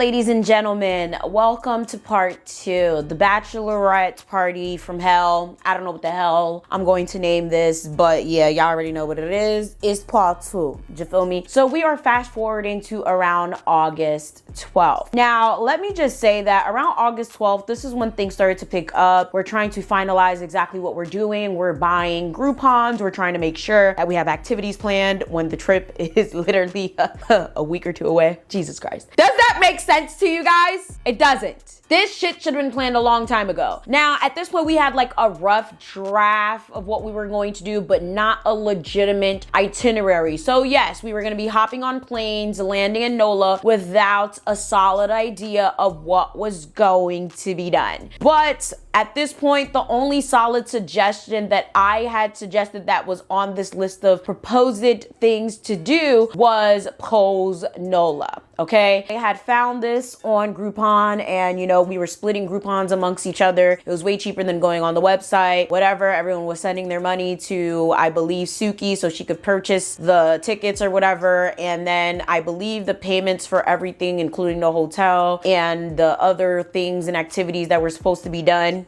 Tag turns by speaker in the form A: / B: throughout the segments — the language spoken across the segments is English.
A: ladies and gentlemen, welcome to part 2, the Bachelorette party from hell. I don't know what the hell I'm going to name this, but yeah, y'all already know what it is. It's part 2, you feel me? So we are fast forwarding to around August 12th. Now, let me just say that around August 12th, this is when things started to pick up. We're trying to finalize exactly what we're doing. We're buying Groupons. We're trying to make sure that we have activities planned when the trip is literally a week or two away. Jesus Christ. Does that make sense to you guys? It doesn't. This shit should have been planned a long time ago. Now, at this point, we had like a rough draft of what we were going to do, but not a legitimate itinerary. So yes, we were going to be hopping on planes, landing in NOLA without a solid idea of what was going to be done. But at this point, the only solid suggestion that I had suggested that was on this list of proposed things to do was pose NOLA. Okay, I had found this on Groupon, and you know, we were splitting Groupons amongst each other. It was way cheaper than going on the website, whatever. Everyone was sending their money to, I believe, Suki so she could purchase the tickets or whatever. And then I believe the payments for everything, including the hotel and the other things and activities that were supposed to be done,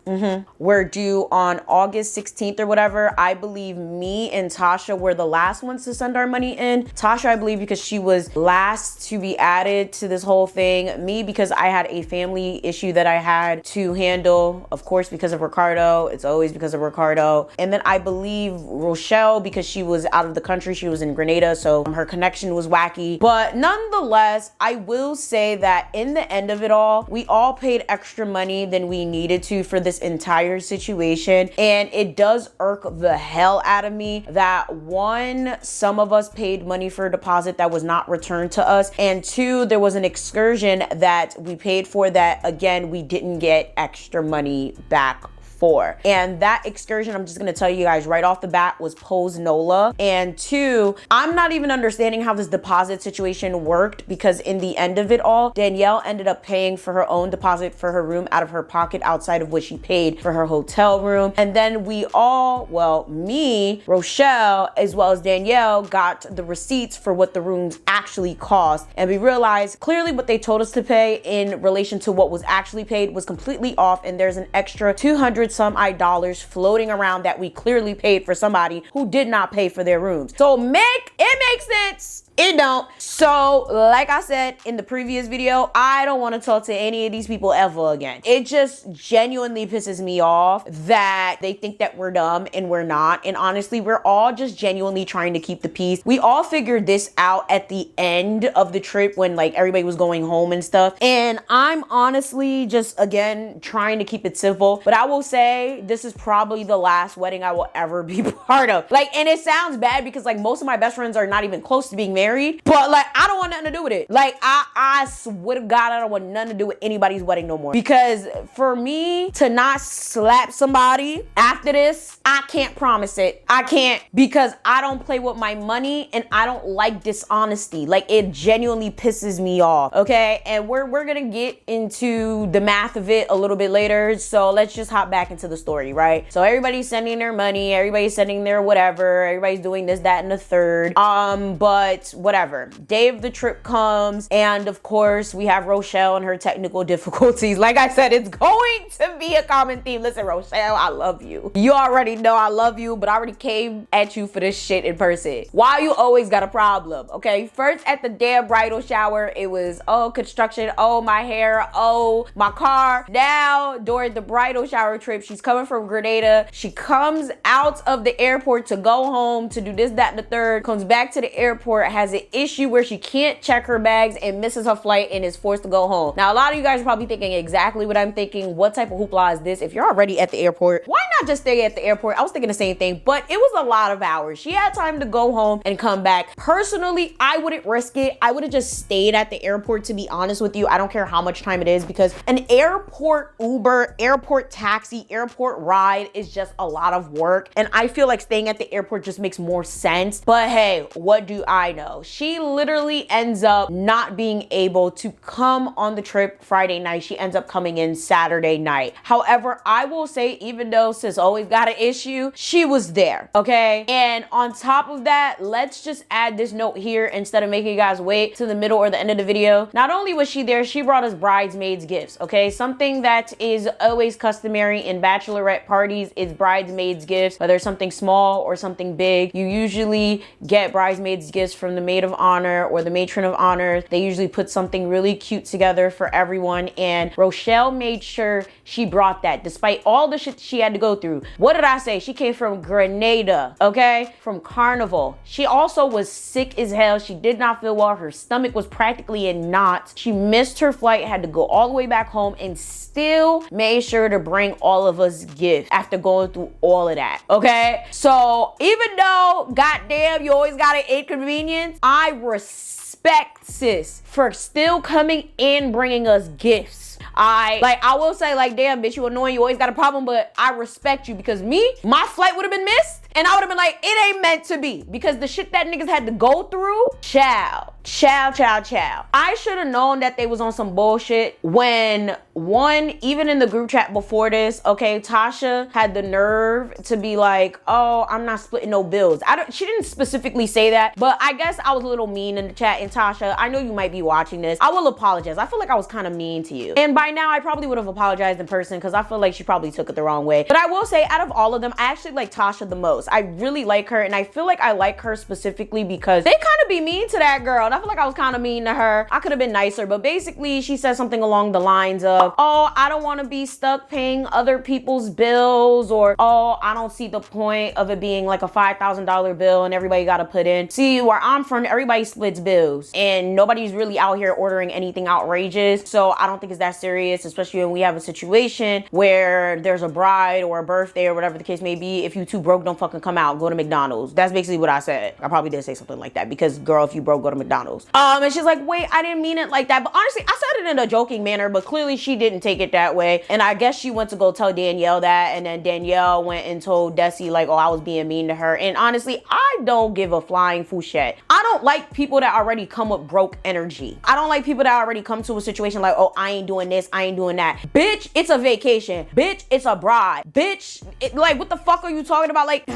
A: were due on August 16th or whatever. I believe me and Tasha were the last ones to send our money in. Tasha, I believe, because she was last to be added to this whole thing. Me, because I had a family issue that I had to handle, of course, because of Ricardo. It's always because of Ricardo. And then I believe Rochelle, because she was out of the country. She was in Grenada, so her connection was wacky. But nonetheless, I will say that in the end of it all, we all paid extra money than we needed to for this entire situation. And it does irk the hell out of me that one, some of us paid money for a deposit that was not returned to us, and two, there was an excursion that we paid for that, again, we didn't get extra money back for. And that excursion, I'm just gonna tell you guys right off the bat, was pose NOLA. And two, I'm not even understanding how this deposit situation worked, because in the end of it all, Danielle ended up paying for her own deposit for her room out of her pocket, outside of what she paid for her hotel room. And then we all, well, me, Rochelle, as well as Danielle, got the receipts for what the rooms actually cost. And we realized clearly what they told us to pay in relation to what was actually paid was completely off, and there's an extra $200 some odd dollars floating around that we clearly paid for somebody who did not pay for their rooms. So it makes sense. It don't. So like I said in the previous video, I don't want to talk to any of these people ever again. It just genuinely pisses me off that they think that we're dumb and we're not. And honestly, we're all just genuinely trying to keep the peace. We all figured this out at the end of the trip when like everybody was going home and stuff. And I'm honestly just, again, trying to keep it civil. But I will say this is probably the last wedding I will ever be part of. Like, and it sounds bad because like most of my best friends are not even close to being married. But like, I don't want nothing to do with it. Like, I swear to God, I don't want nothing to do with anybody's wedding no more. Because for me to not slap somebody after this, I can't promise it. I can't, because I don't play with my money and I don't like dishonesty. Like, it genuinely pisses me off. Okay, and we're gonna get into the math of it a little bit later. So let's just hop back into the story, right? So everybody's sending their money, everybody's sending their whatever, everybody's doing this, that, and the third. But whatever. Day of the trip comes, and of course we have Rochelle and her technical difficulties. Like I said, it's going to be a common theme. Listen, Rochelle, I love you. You already know I love you, but I already came at you for this shit in person. Why you always got a problem? Okay, first at the damn bridal shower, it was, oh, construction, oh, my hair, oh, my car. Now during the bridal shower trip, she's coming from Grenada. She comes out of the airport to go home to do this, that, and the third, comes back to the airport, has an issue where she can't check her bags and misses her flight and is forced to go home. Now, a lot of you guys are probably thinking exactly what I'm thinking. What type of hoopla is this? If you're already at the airport, why not just stay at the airport? I was thinking the same thing, but it was a lot of hours. She had time to go home and come back. Personally, I wouldn't risk it. I would have just stayed at the airport, to be honest with you. I don't care how much time it is, because an airport Uber, airport taxi, airport ride is just a lot of work. And I feel like staying at the airport just makes more sense. But hey, what do I know? no. She literally ends up not being able to come on the trip Friday night. She ends up coming in Saturday night. However, I will say, even though sis always got an issue, she was there, okay? And on top of that, let's just add this note here instead of making you guys wait to the middle or the end of the video. Not only was she there, she brought us bridesmaids gifts, okay? Something that is always customary in bachelorette parties is bridesmaids gifts, whether it's something small or something big. You usually get bridesmaids gifts from the maid of honor or the matron of honor. They usually put something really cute together for everyone, and Rochelle made sure she brought that despite all the shit she had to go through. What did I say? She came from Grenada, okay? From Carnival. She also was sick as hell. She did not feel well. Her stomach was practically in knots. She missed her flight, had to go all the way back home, and still made sure to bring all of us gifts after going through all of that, okay? So even though, goddamn, you always got an inconvenience, I respect sis for still coming in bringing us gifts. I will say, like, damn, bitch, you annoying, you always got a problem, but I respect you, because me, my flight would have been missed, and I would have been like, it ain't meant to be, because the shit that niggas had to go through, child. I should have known that they was on some bullshit when, one, even in the group chat before this, okay, Tasha had the nerve to be like, oh, I'm not splitting no bills. She didn't specifically say that, but I guess I was a little mean in the chat. And Tasha, I know you might be watching this. I will apologize. I feel like I was kind of mean to you. And by now, I probably would have apologized in person, because I feel like she probably took it the wrong way. But I will say, out of all of them, I actually like Tasha the most. I really like her, and I feel like I like her specifically because they kind of be mean to that girl. And I feel like I was kind of mean to her. I could have been nicer, but basically she said something along the lines of, oh, I don't want to be stuck paying other people's bills, or, oh, I don't see the point of it being like a $5,000 bill and everybody got to put in. See, where I'm from, everybody splits bills and nobody's really out here ordering anything outrageous. So I don't think it's that serious, especially when we have a situation where there's a bride or a birthday or whatever the case may be. If you too broke, don't fucking come out, go to McDonald's. That's basically what I said. I probably did say something like that, because girl, if you broke, go to McDonald's. And she's like, wait, I didn't mean it like that. But honestly, I said it in a joking manner, but clearly she didn't take it that way. And I guess she went to go tell Danielle that, and then Danielle went and told Desi like, oh, I was being mean to her. And honestly, I don't give a flying fouchette. I don't like people that already come with broke energy. I don't like people that already come to a situation like, oh, I ain't doing this, I ain't doing that. Bitch, it's a vacation. Bitch, it's a bride. Bitch, like, what the fuck are you talking about? Like, you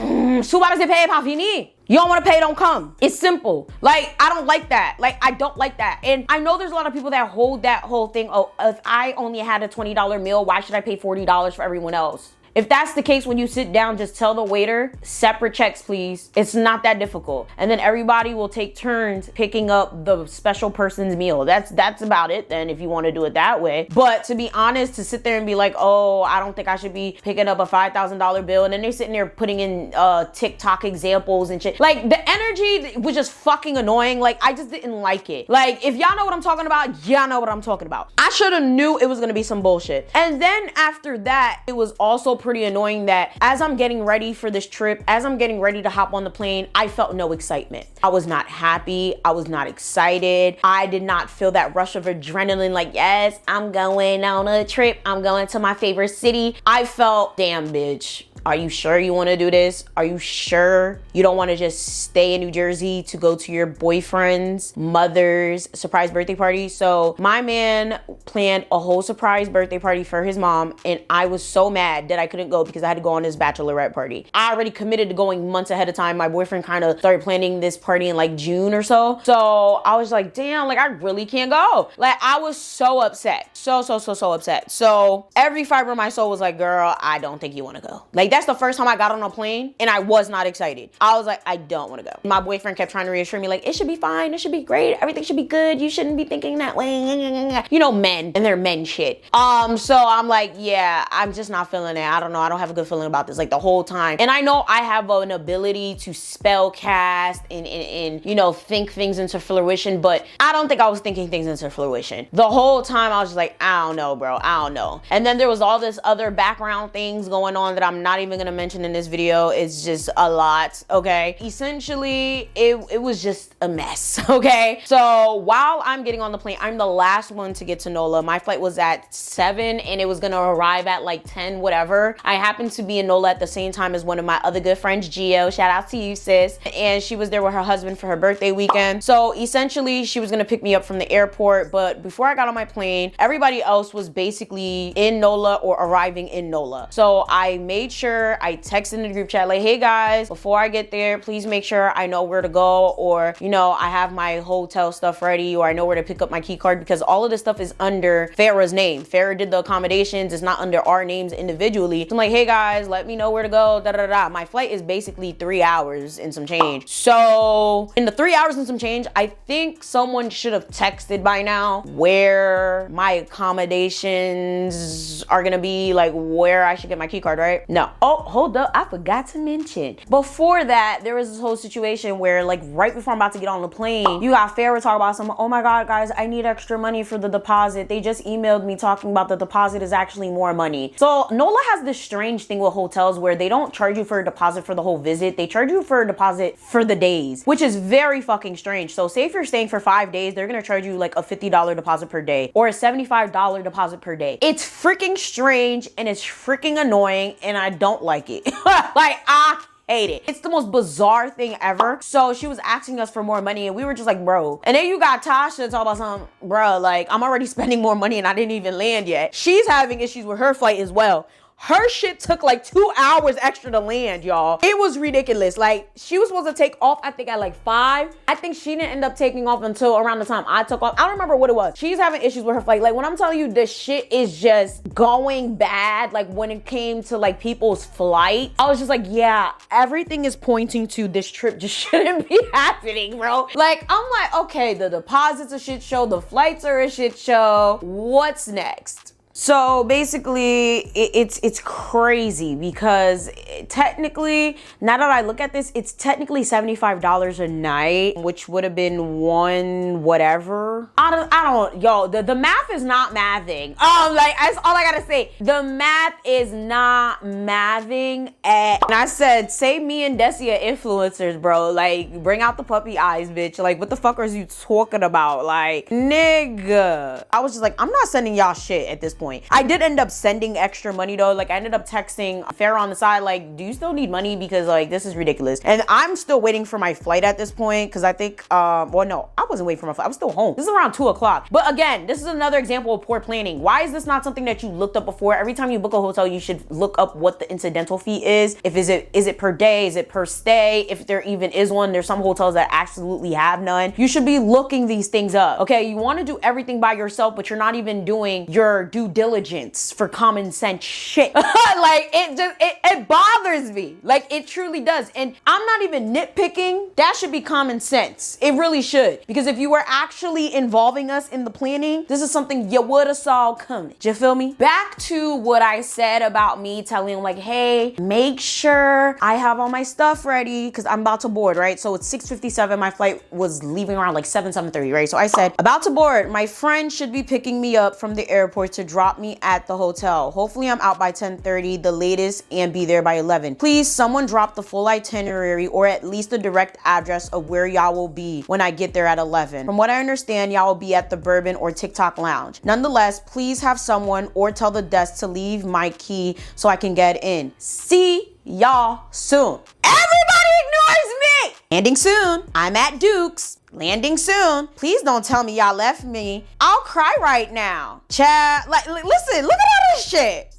A: don't want to pay, don't come. It's simple. Like, I don't like that. Like, I don't like that. And I know there's a lot of people that hold that whole thing. Oh, if I only had a $20 meal, why should I pay $40 for everyone else? If that's the case, when you sit down, just tell the waiter, separate checks, please. It's not that difficult. And then everybody will take turns picking up the special person's meal. That's about it then, if you want to do it that way. But to be honest, to sit there and be like, oh, I don't think I should be picking up a $5,000 bill. And then they're sitting there putting in TikTok examples and shit. Like, the energy was just fucking annoying. Like, I just didn't like it. Like, if y'all know what I'm talking about, y'all know what I'm talking about. I should have knew it was going to be some bullshit. And then after that, it was also pretty annoying that as I'm getting ready for this trip, as I'm getting ready to hop on the plane, I felt no excitement. I was not happy. I was not excited. I did not feel that rush of adrenaline like, yes, I'm going on a trip. I'm going to my favorite city. I felt, damn, bitch. Are you sure you want to do this? Are you sure you don't want to just stay in New Jersey to go to your boyfriend's mother's surprise birthday party? So my man planned a whole surprise birthday party for his mom, and I was so mad that I couldn't go because I had to go on his bachelorette party. I already committed to going months ahead of time. My boyfriend kind of started planning this party in like June or so. So I was like, damn, like I really can't go. Like I was so upset. So upset. So every fiber of my soul was like, girl, I don't think you want to go. Like that's the first time I got on a plane and I was not excited. I was like, I don't want to go. My boyfriend kept trying to reassure me like, it should be fine. It should be great. Everything should be good. You shouldn't be thinking that way. You know, men and their men shit. So I'm like, yeah, I'm just not feeling it. I don't know. I don't have a good feeling about this like the whole time. And I know I have an ability to spell cast and you know, think things into fruition, but I don't think I was thinking things into fruition. The whole time I was just like, I don't know, bro. I don't know. And then there was all this other background things going on that I'm not not even gonna mention in this video. It's just a lot, okay? Essentially, it was just a mess, okay? So while I'm getting on the plane, I'm the last one to get to NOLA. My flight was at 7 and it was gonna arrive at like 10, whatever. I happened to be in NOLA at the same time as one of my other good friends, Gio. Shout out to you, sis. And she was there with her husband for her birthday weekend. So essentially, she was gonna pick me up from the airport, but before I got on my plane, everybody else was basically in NOLA or arriving in NOLA. So I made sure I texted in the group chat like, hey guys, before I get there, please make sure I know where to go, or, you know, I have my hotel stuff ready, or I know where to pick up my key card, because all of this stuff is under Farrah's name. Farrah did the accommodations. It's not under our names individually. So I'm like, hey guys, let me know where to go, da da da. My flight is basically 3 hours and some change. So in the 3 hours and some change, I think someone should have texted by now where my accommodations are gonna be, like where I should get my key card, right? No. Oh, hold up. I forgot to mention. Before that, there was this whole situation where, like, right before I'm about to get on the plane, you got Farrah talk about some, oh my God, guys, I need extra money for the deposit. They just emailed me talking about the deposit is actually more money. So NOLA has this strange thing with hotels where they don't charge you for a deposit for the whole visit. They charge you for a deposit for the days, which is very fucking strange. So say if you're staying for 5 days, they're gonna charge you like a $50 deposit per day or a $75 deposit per day. It's freaking strange and it's freaking annoying and I don't like it. Like, I hate it. It's the most bizarre thing ever. So she was asking us for more money and we were just like, bro. And then you got Tasha talk about something, bro, like, I'm already spending more money and I didn't even land yet. She's having issues with her flight as well. Her shit took like 2 hours extra to land, y'all. It was ridiculous. Like, she was supposed to take off, I think at like 5. I think she didn't end up taking off until around the time I took off. I don't remember what it was. She's having issues with her flight. Like, when I'm telling you this shit is just going bad, like when it came to like people's flight, I was just like, yeah, everything is pointing to this trip just shouldn't be happening, bro. Like, I'm like, okay, the deposit's a shit show, the flights are a shit show. What's next? So basically, it's crazy because technically, now that I look at this, it's technically $75 a night, which would have been one whatever. I don't, yo, the math is not mathing. Like, that's all I gotta say. The math is not mathing. And I said, say me and Desi are influencers, bro. Like, bring out the puppy eyes, bitch. Like, what the fuck are you talking about? Like, nigga. I was just like, I'm not sending y'all shit at this point. I did end up sending extra money though. Like, I ended up texting Farrah on the side, like, do you still need money? Because like, this is ridiculous. And I'm still waiting for my flight at this point. Cause I think, well, no, I wasn't waiting for my flight. I was still home. This is around 2 o'clock. But again, this is another example of poor planning. Why is this not something that you looked up before? Every time you book a hotel, you should look up what the incidental fee is. If is it per day? Is it per stay? If there even is one, there's some hotels that absolutely have none. You should be looking these things up. Okay, you want to do everything by yourself, but you're not even doing your due diligence for common sense shit. Like, it bothers me. Like, it truly does. And I'm not even nitpicking. That should be common sense. It really should. Because if you were actually involving us in the planning, this is something you would have saw coming. Do you feel me? Back to what I said about me telling him, like, hey, make sure I have all my stuff ready because I'm about to board, right? So it's 6:57. My flight was leaving around like 7:30, right? So I said, about to board. My friend should be picking me up from the airport to drop me at the hotel. Hopefully I'm out by 10:30, the latest, and be there by 11. Please, someone drop the full itinerary or at least the direct address of where y'all will be when I get there at 11. From what I understand, y'all will be at the Bourbon or TikTok Lounge. Nonetheless, please have someone or tell the desk to leave my key so I can get in. See y'all soon. Everybody ignores me. Landing soon. I'm at Duke's. Landing soon. Please don't tell me y'all left me. I'll cry right now. Chat, like, listen, look at all this shit.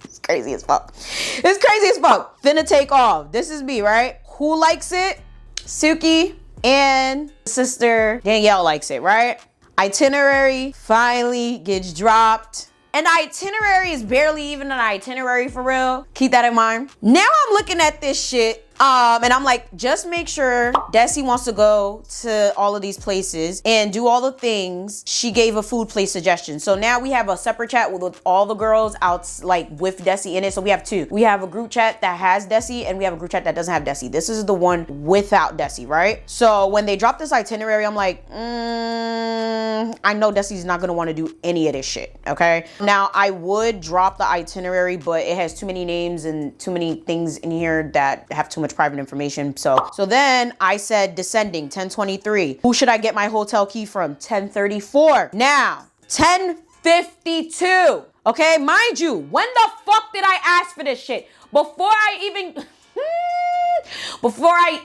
A: It's crazy as fuck. It's crazy as fuck. Finna take off. This is me, right? Who likes it? Suki and sister Danielle likes it, right? Itinerary finally gets dropped. An itinerary is barely even an itinerary for real. Keep that in mind. Now I'm looking at this shit And I'm like, just make sure Desi wants to go to all of these places and do all the things. She gave a food place suggestion. So now we have a separate chat with all the girls out, like with Desi in it. So we have two. We have a group chat that has Desi and we have a group chat that doesn't have Desi. This is the one without Desi, right? So when they drop this itinerary, I'm like, I know Desi's not gonna want to do any of this shit, okay? Now I would drop the itinerary, but it has too many names and too many things in here that have too much private information. So then I said descending 1023. Who should I get my hotel key from? 1034. Now 1052. Okay, mind you, when the fuck did I ask for this shit? Before I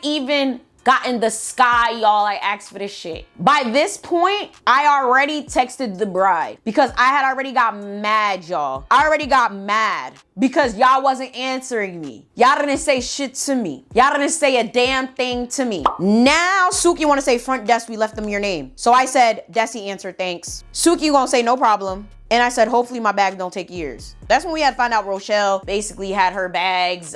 A: even got in the sky, y'all, I asked for this shit. By this point, I already texted the bride because I had already got mad, y'all. I already got mad because y'all wasn't answering me. Y'all didn't say shit to me. Y'all didn't say a damn thing to me. Now, Suki wanna say front desk, we left them your name. So I said, Desi answered, thanks. Suki gonna say no problem. And I said, hopefully my bag don't take years. That's when we had to find out Rochelle basically had her bags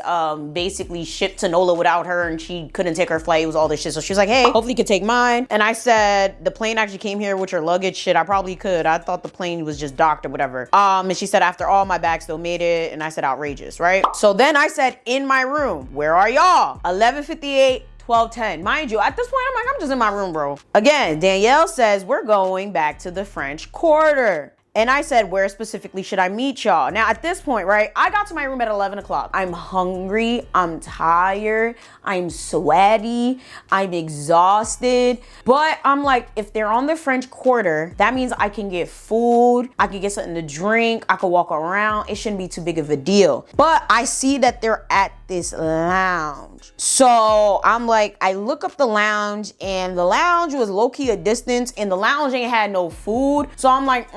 A: basically shipped to NOLA without her and she couldn't take her flight. It was all this shit. So she was like, hey, hopefully you could take mine. And I said, the plane actually came here with your luggage. Shit, I probably could. I thought the plane was just docked or whatever. And she said, after all, my bag still made it. And I said, outrageous, right? So then I said, in my room, where are y'all? 11:58. 12:10. Mind you, at this point, I'm like, I'm just in my room, bro. Again, Danielle says, we're going back to the French Quarter. And I said, where specifically should I meet y'all? Now, at this point, right, I got to my room at 11 o'clock. I'm hungry, I'm tired, I'm sweaty, I'm exhausted. But I'm like, if they're on the French Quarter, that means I can get food, I can get something to drink, I can walk around. It shouldn't be too big of a deal. But I see that they're at this lounge. So I'm like, I look up the lounge and the lounge was low-key a distance and the lounge ain't had no food. So I'm like,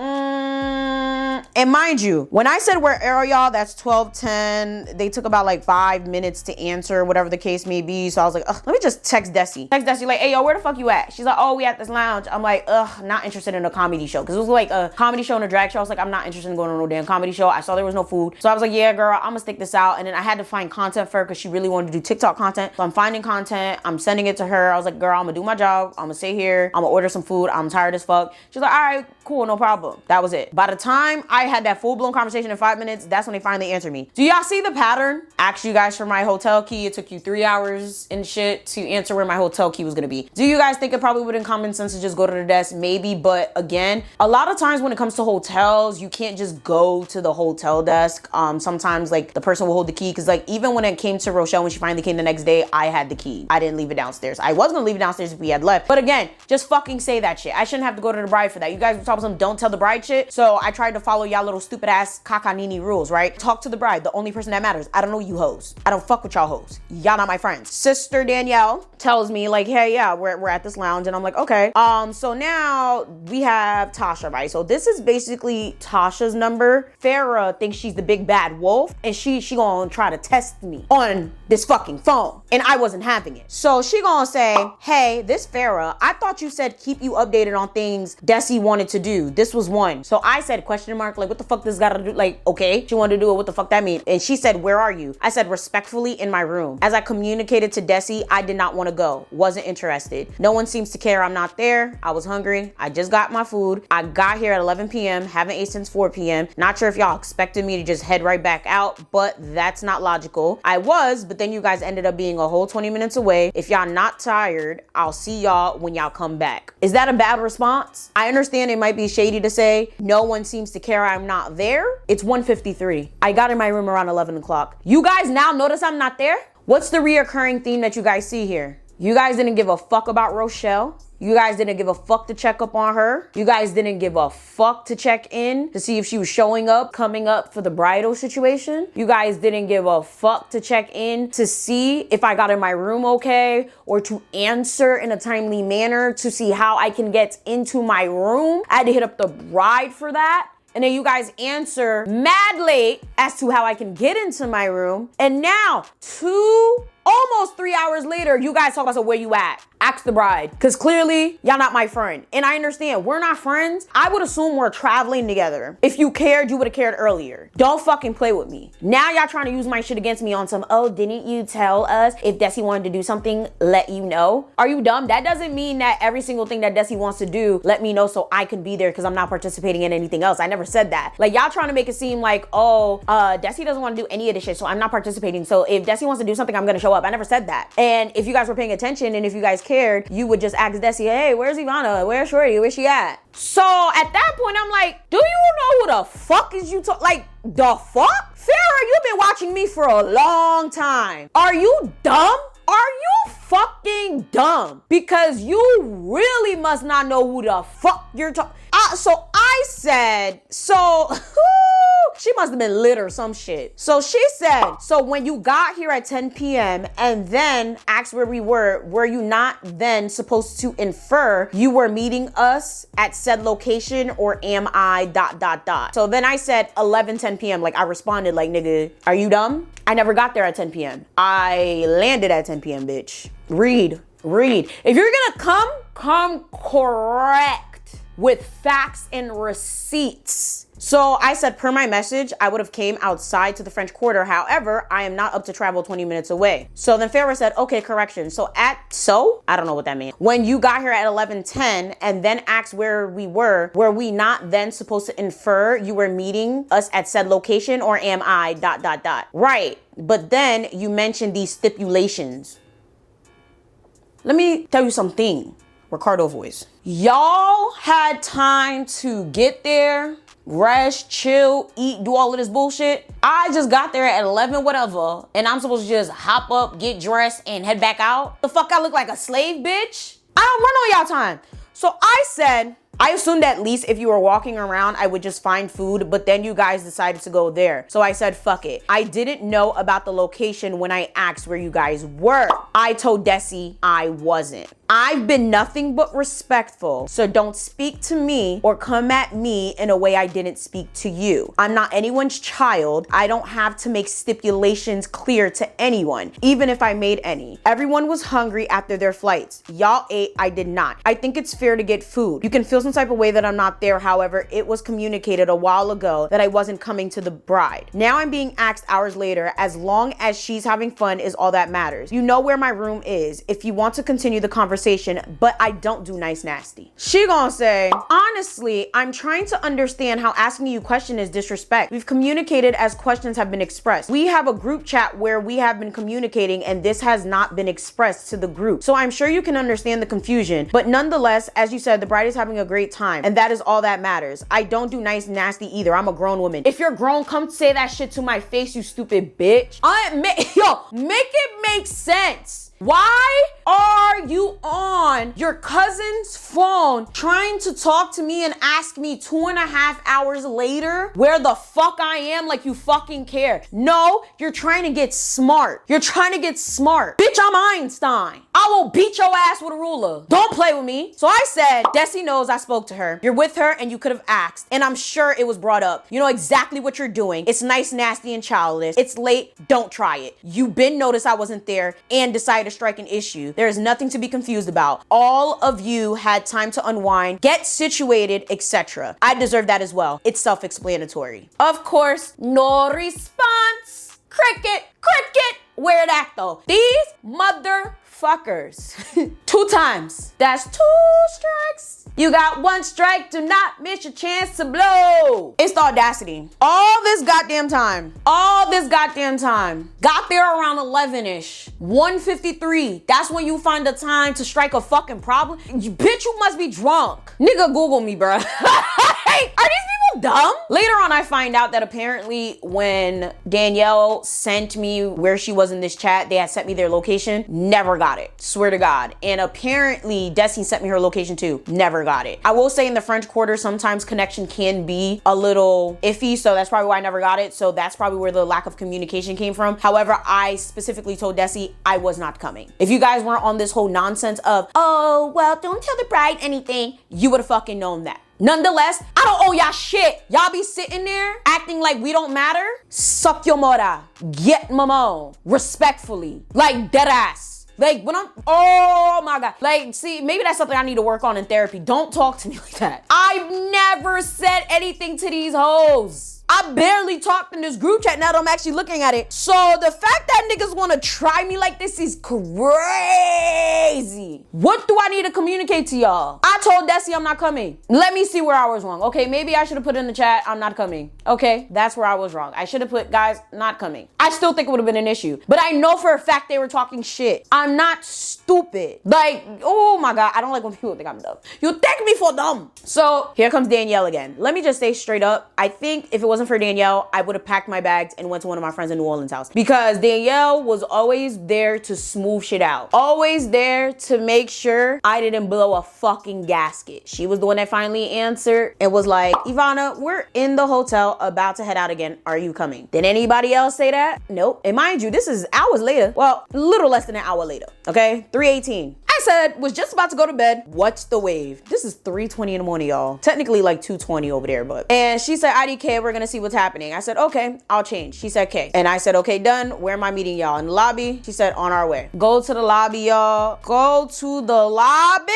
A: and mind you, when I said where are y'all, that's 12:10. They took about like 5 minutes to answer, whatever the case may be. So I was like, let me just text Desi. Text Desi like, hey, yo, where the fuck you at? She's like, oh, we at this lounge. I'm like, not interested in a comedy show. Cause it was like a comedy show and a drag show. I was like, I'm not interested in going to no damn comedy show. I saw there was no food. So I was like, yeah, girl, I'm gonna stick this out. And then I had to find content for her because she really wanted to do TikTok content. So I'm finding content. I'm sending it to her. I was like, girl, I'm gonna do my job. I'm gonna stay here. I'm gonna order some food. I'm tired as fuck. She's like, all right, cool, no problem. That was it. By the time I had that full-blown conversation in 5 minutes, that's when they finally answered me. Do y'all see the pattern? Asked you guys for my hotel key. It took you 3 hours and shit to answer where my hotel key was gonna be. Do you guys think it probably wouldn't common sense to just go to the desk? Maybe, but again, a lot of times when it comes to hotels, you can't just go to the hotel desk. Sometimes like the person will hold the key because like even when it came to Rochelle, when she finally came the next day, I had the key. I didn't leave it downstairs. I was gonna leave it downstairs if we had left. But again, just fucking say that shit. I shouldn't have to go to the bride for that. You guys were talking some don't tell the bride shit. So I tried to follow y'all little stupid ass cacanini rules, right? Talk to the bride, the only person that matters. I don't know you hoes. I don't fuck with y'all hoes. Y'all not my friends. Sister Danielle tells me like, hey, yeah, we're at this lounge. And I'm like, okay. So now we have Tasha, right? So this is basically Tasha's number. Farrah thinks she's the big bad wolf and she gonna try to test me on this fucking phone. And I wasn't having it. So she gonna say, hey, this Farrah, I thought you said keep you updated on things Desi wanted to do. This was one. So I said question mark, like what the fuck this gotta do? Like, okay, she wanted to do it, what the fuck that mean? And she said, where are you? I said respectfully in my room. As I communicated to Desi, I did not want to go. Wasn't interested. No one seems to care I'm not there. I was hungry. I just got my food. I got here at 11 p.m. Haven't ate since 4 p.m. Not sure if y'all expected me to just head right back out, but that's not logical. I was, but then you guys ended up being a whole 20 minutes away. If y'all not tired, I'll see y'all when y'all come back. Is that a bad response? I understand it might be shady to say no one seems to care I'm not there. It's 1:53. I got in my room around 11 o'clock. You guys now notice I'm not there? What's the reoccurring theme that you guys see here? You guys didn't give a fuck about Rochelle. You guys didn't give a fuck to check up on her. You guys didn't give a fuck to check in to see if she was showing up, coming up for the bridal situation. You guys didn't give a fuck to check in to see if I got in my room okay, or to answer in a timely manner to see how I can get into my room. I had to hit up the bride for that. And then you guys answer mad late as to how I can get into my room. And now 2 almost 3 hours later, you guys talk about, so where you at? Ask the bride. Because clearly, y'all not my friend. And I understand, we're not friends. I would assume we're traveling together. If you cared, you would have cared earlier. Don't fucking play with me. Now y'all trying to use my shit against me on some, oh, didn't you tell us if Desi wanted to do something, let you know? Are you dumb? That doesn't mean that every single thing that Desi wants to do, let me know so I can be there because I'm not participating in anything else. I never said that. Like, y'all trying to make it seem like, oh, Desi doesn't want to do any of this shit, so I'm not participating. So if Desi wants to do something, I'm gonna show up. I never said that. And if you guys were paying attention and if you guys cared, you would just ask Desi, hey, where's Yvana? Where's Shorty? Where's she at? So at that point, I'm like, do you know who the fuck is you like, the fuck? Farrah, you've been watching me for a long time. Are you dumb? Are you fucking dumb? Because you really must not know who the fuck you're talking. So I said, so she must have been lit or some shit. So she said, so when you got here at 10 p.m. and then asked where we were you not then supposed to infer you were meeting us at said location, or am I ... So then I said 10 p.m. Like, I responded like, nigga, are you dumb? I never got there at 10 p.m. I landed at 10 p.m., bitch. Read. If you're gonna come correct with facts and receipts. So I said, per my message, I would have came outside to the French Quarter. However, I am not up to travel 20 minutes away. So then Farrah said, okay, correction. So I don't know what that means. When you got here at 11:10 and then asked where we were we not then supposed to infer you were meeting us at said location, or am I ... Right. But then you mentioned these stipulations. Let me tell you something. Ricardo voice. Y'all had time to get there, rest, chill, eat, do all of this bullshit. I just got there at 11 whatever, and I'm supposed to just hop up, get dressed, and head back out? The fuck I look like a slave, bitch? I don't run on y'all time. So I said, I assumed at least if you were walking around, I would just find food, but then you guys decided to go there. So I said, fuck it. I didn't know about the location when I asked where you guys were. I told Desi I wasn't. I've been nothing but respectful, so don't speak to me or come at me in a way I didn't speak to you. I'm not anyone's child. I don't have to make stipulations clear to anyone, even if I made any. Everyone was hungry after their flights. Y'all ate, I did not. I think it's fair to get food. You can feel some type of way that I'm not there. However, it was communicated a while ago that I wasn't coming to the bride. Now I'm being asked hours later. As long as she's having fun is all that matters. You know where my room is if you want to continue the conversation, but I don't do nice nasty. She gonna say, honestly, I'm trying to understand how asking you a question is disrespect. We've communicated as questions have been expressed. We have a group chat where we have been communicating and this has not been expressed to the group. So I'm sure you can understand the confusion, but nonetheless, as you said, the bride is having a great time and that is all that matters. I don't do nice nasty either. I'm a grown woman. If you're grown, come say that shit to my face, you stupid bitch. Make it make sense. Why are you on your cousin's phone trying to talk to me and ask me 2.5 hours later where the fuck I am, like you fucking care? No, you're trying to get smart. You're trying to get smart. Bitch, I'm Einstein. I will beat your ass with a ruler. Don't play with me. So I said, Desi knows I spoke to her. You're with her and you could have asked. And I'm sure it was brought up. You know exactly what you're doing. It's nice, nasty, and childish. It's late. Don't try it. You been noticed I wasn't there and decided to strike an issue. There is nothing to be confused about. All of you had time to unwind, get situated, etc. I deserve that as well. It's self-explanatory. Of course, no response. Cricket. Where that though? These motherfuckers. 2 times. That's 2 strikes. You got 1 strike, do not miss your chance to blow. It's the audacity. All this goddamn time. Got there around 11-ish. 1:53. That's when you find the time to strike a fucking problem. Bitch, you must be drunk. Nigga, Google me, bruh. Hey, are these people dumb? Later on, I find out that apparently when Danielle sent me where she was in this chat, they had sent me their location. Never got it. Swear to God. And apparently, Desi sent me her location too. Never got it. I will say in the French Quarter, sometimes connection can be a little iffy. So that's probably why I never got it. So that's probably where the lack of communication came from. However, I specifically told Desi I was not coming. If you guys weren't on this whole nonsense of, oh, well, don't tell the bride anything, you would have fucking known that. Nonetheless, I don't owe y'all shit. Y'all be sitting there acting like we don't matter. Suck your mother. Get mama. Respectfully. Like dead ass. Like when oh my God. Like, see, maybe that's something I need to work on in therapy. Don't talk to me like that. I've never said anything to these hoes. I barely talked in this group chat now that I'm actually looking at it. So the fact that niggas wanna try me like this is crazy. What do I need to communicate to y'all? I told Desi I'm not coming. Let me see where I was wrong. Okay, maybe I should have put in the chat, I'm not coming. Okay, that's where I was wrong. I should have put, guys, not coming. I still think it would have been an issue. But I know for a fact they were talking shit. I'm not stupid. Like, oh my God, I don't like when people think I'm dumb. You take me for dumb. So here comes Danielle again. Let me just say straight up, I think if it wasn't for Danielle, I would have packed my bags and went to one of my friends in New Orleans' house, because Danielle was always there to smooth shit out. Always there to make sure I didn't blow a fucking gasket. She was the one that finally answered and was like, Yvana, we're in the hotel about to head out again. Are you coming? Did anybody else say that? Nope. And mind you, this is hours later. Well, a little less than an hour later. Okay, 3:18. I said, was just about to go to bed. What's the wave? This is 3:20 in the morning, y'all. Technically like 2:20 over there, but. And she said, IDK, we're gonna see what's happening. I said, okay, I'll change. She said, okay. And I said, okay, done. Where am I meeting y'all? In the lobby? She said, on our way. Go to the lobby, y'all. Go to the lobby.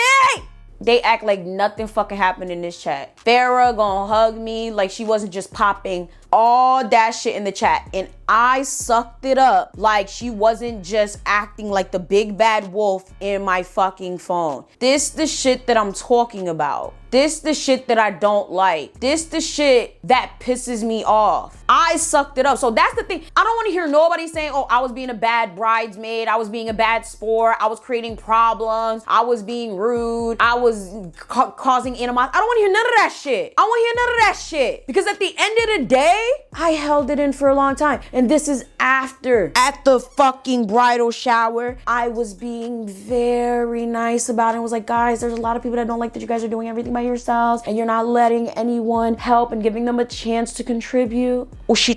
A: They act like nothing fucking happened in this chat. Farrah gonna hug me like she wasn't just popping all that shit in the chat, and I sucked it up like she wasn't just acting like the big bad wolf in my fucking phone. This the shit that I'm talking about. This the shit that I don't like. This the shit that pisses me off. I sucked it up. So that's the thing. I don't want to hear nobody saying, oh, I was being a bad bridesmaid. I was being a bad sport. I was creating problems. I was being rude. I was causing animosity. I don't want to hear none of that shit. I don't want to hear none of that shit. Because at the end of the day, I held it in for a long time. And this is after. At the fucking bridal shower, I was being very nice about it. I was like, guys, there's a lot of people that don't like that you guys are doing everything by yourselves and you're not letting anyone help and giving them a chance to contribute. What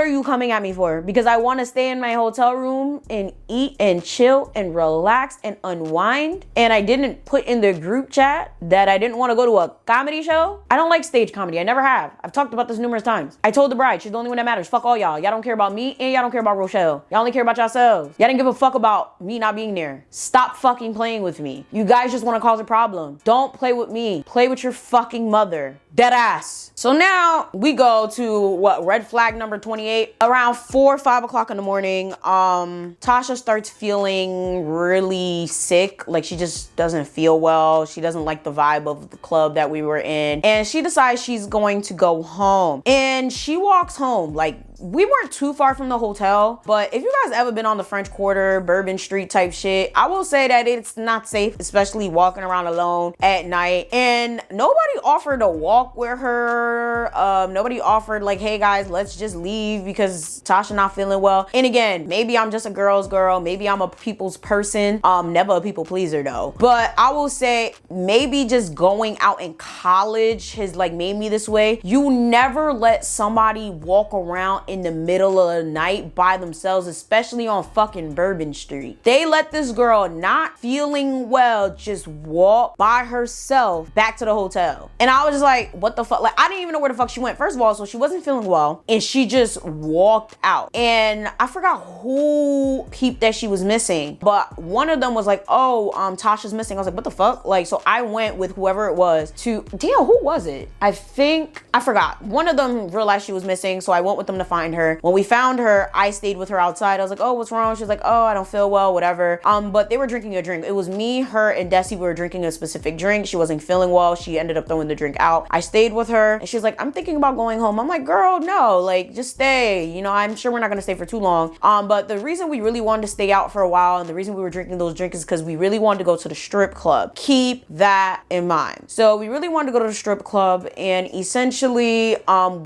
A: are you coming at me for? Because I want to stay in my hotel room and eat and chill and relax and unwind. And I didn't put in the group chat that I didn't want to go to a comedy show. I don't like stage comedy. I never have. I've talked about this numerous times. I told the bride, she's the only one that matters. Fuck all y'all. Y'all don't care about me and y'all don't care about Rochelle. Y'all only care about yourselves. Y'all didn't give a fuck about me not being there. Stop fucking playing with me. You guys just want to cause a problem. Don't play with me. Play with your fucking mother. Dead ass. So now we go to what, red flag number 28. Around 4 or 5 o'clock in the morning, Tasha starts feeling really sick. Like she just doesn't feel well. She doesn't like the vibe of the club that we were in. And she decides she's going to go home. And she walks home. Like, we weren't too far from the hotel, but if you guys ever been on the French Quarter, Bourbon Street type shit, I will say that it's not safe, especially walking around alone at night. And nobody offered to walk with her. Nobody offered like, hey guys, let's just leave because Tasha not feeling well. And again, maybe I'm just a girl's girl. Maybe I'm a people's person. Never a people pleaser though. But I will say maybe just going out in college has like made me this way. You never let somebody walk around in the middle of the night by themselves, especially on fucking Bourbon Street. They let this girl not feeling well just walk by herself back to the hotel. And I was just like, what the fuck? Like, I didn't even know where the fuck she went. First of all, so she wasn't feeling well and she just walked out. And I forgot who peeped that she was missing, but one of them was like, oh, Tasha's missing. I was like, what the fuck? Like, so I went with whoever it was to, damn, who was it? I forgot. One of them realized she was missing, so I went with them to find her. When we found her, I stayed with her outside. I was like, oh, what's wrong? She was like, oh, I don't feel well, whatever. But they were drinking a drink. It was me, her, and Desi. We were drinking a specific drink. She wasn't feeling well. She ended up throwing the drink out. I stayed with her and she's like, I'm thinking about going home. I'm like, girl, no, like just stay. You know, I'm sure we're not gonna stay for too long. But the reason we really wanted to stay out for a while and the reason we were drinking those drinks is because we really wanted to go to the strip club. Keep that in mind. So we really wanted to go to the strip club, and essentially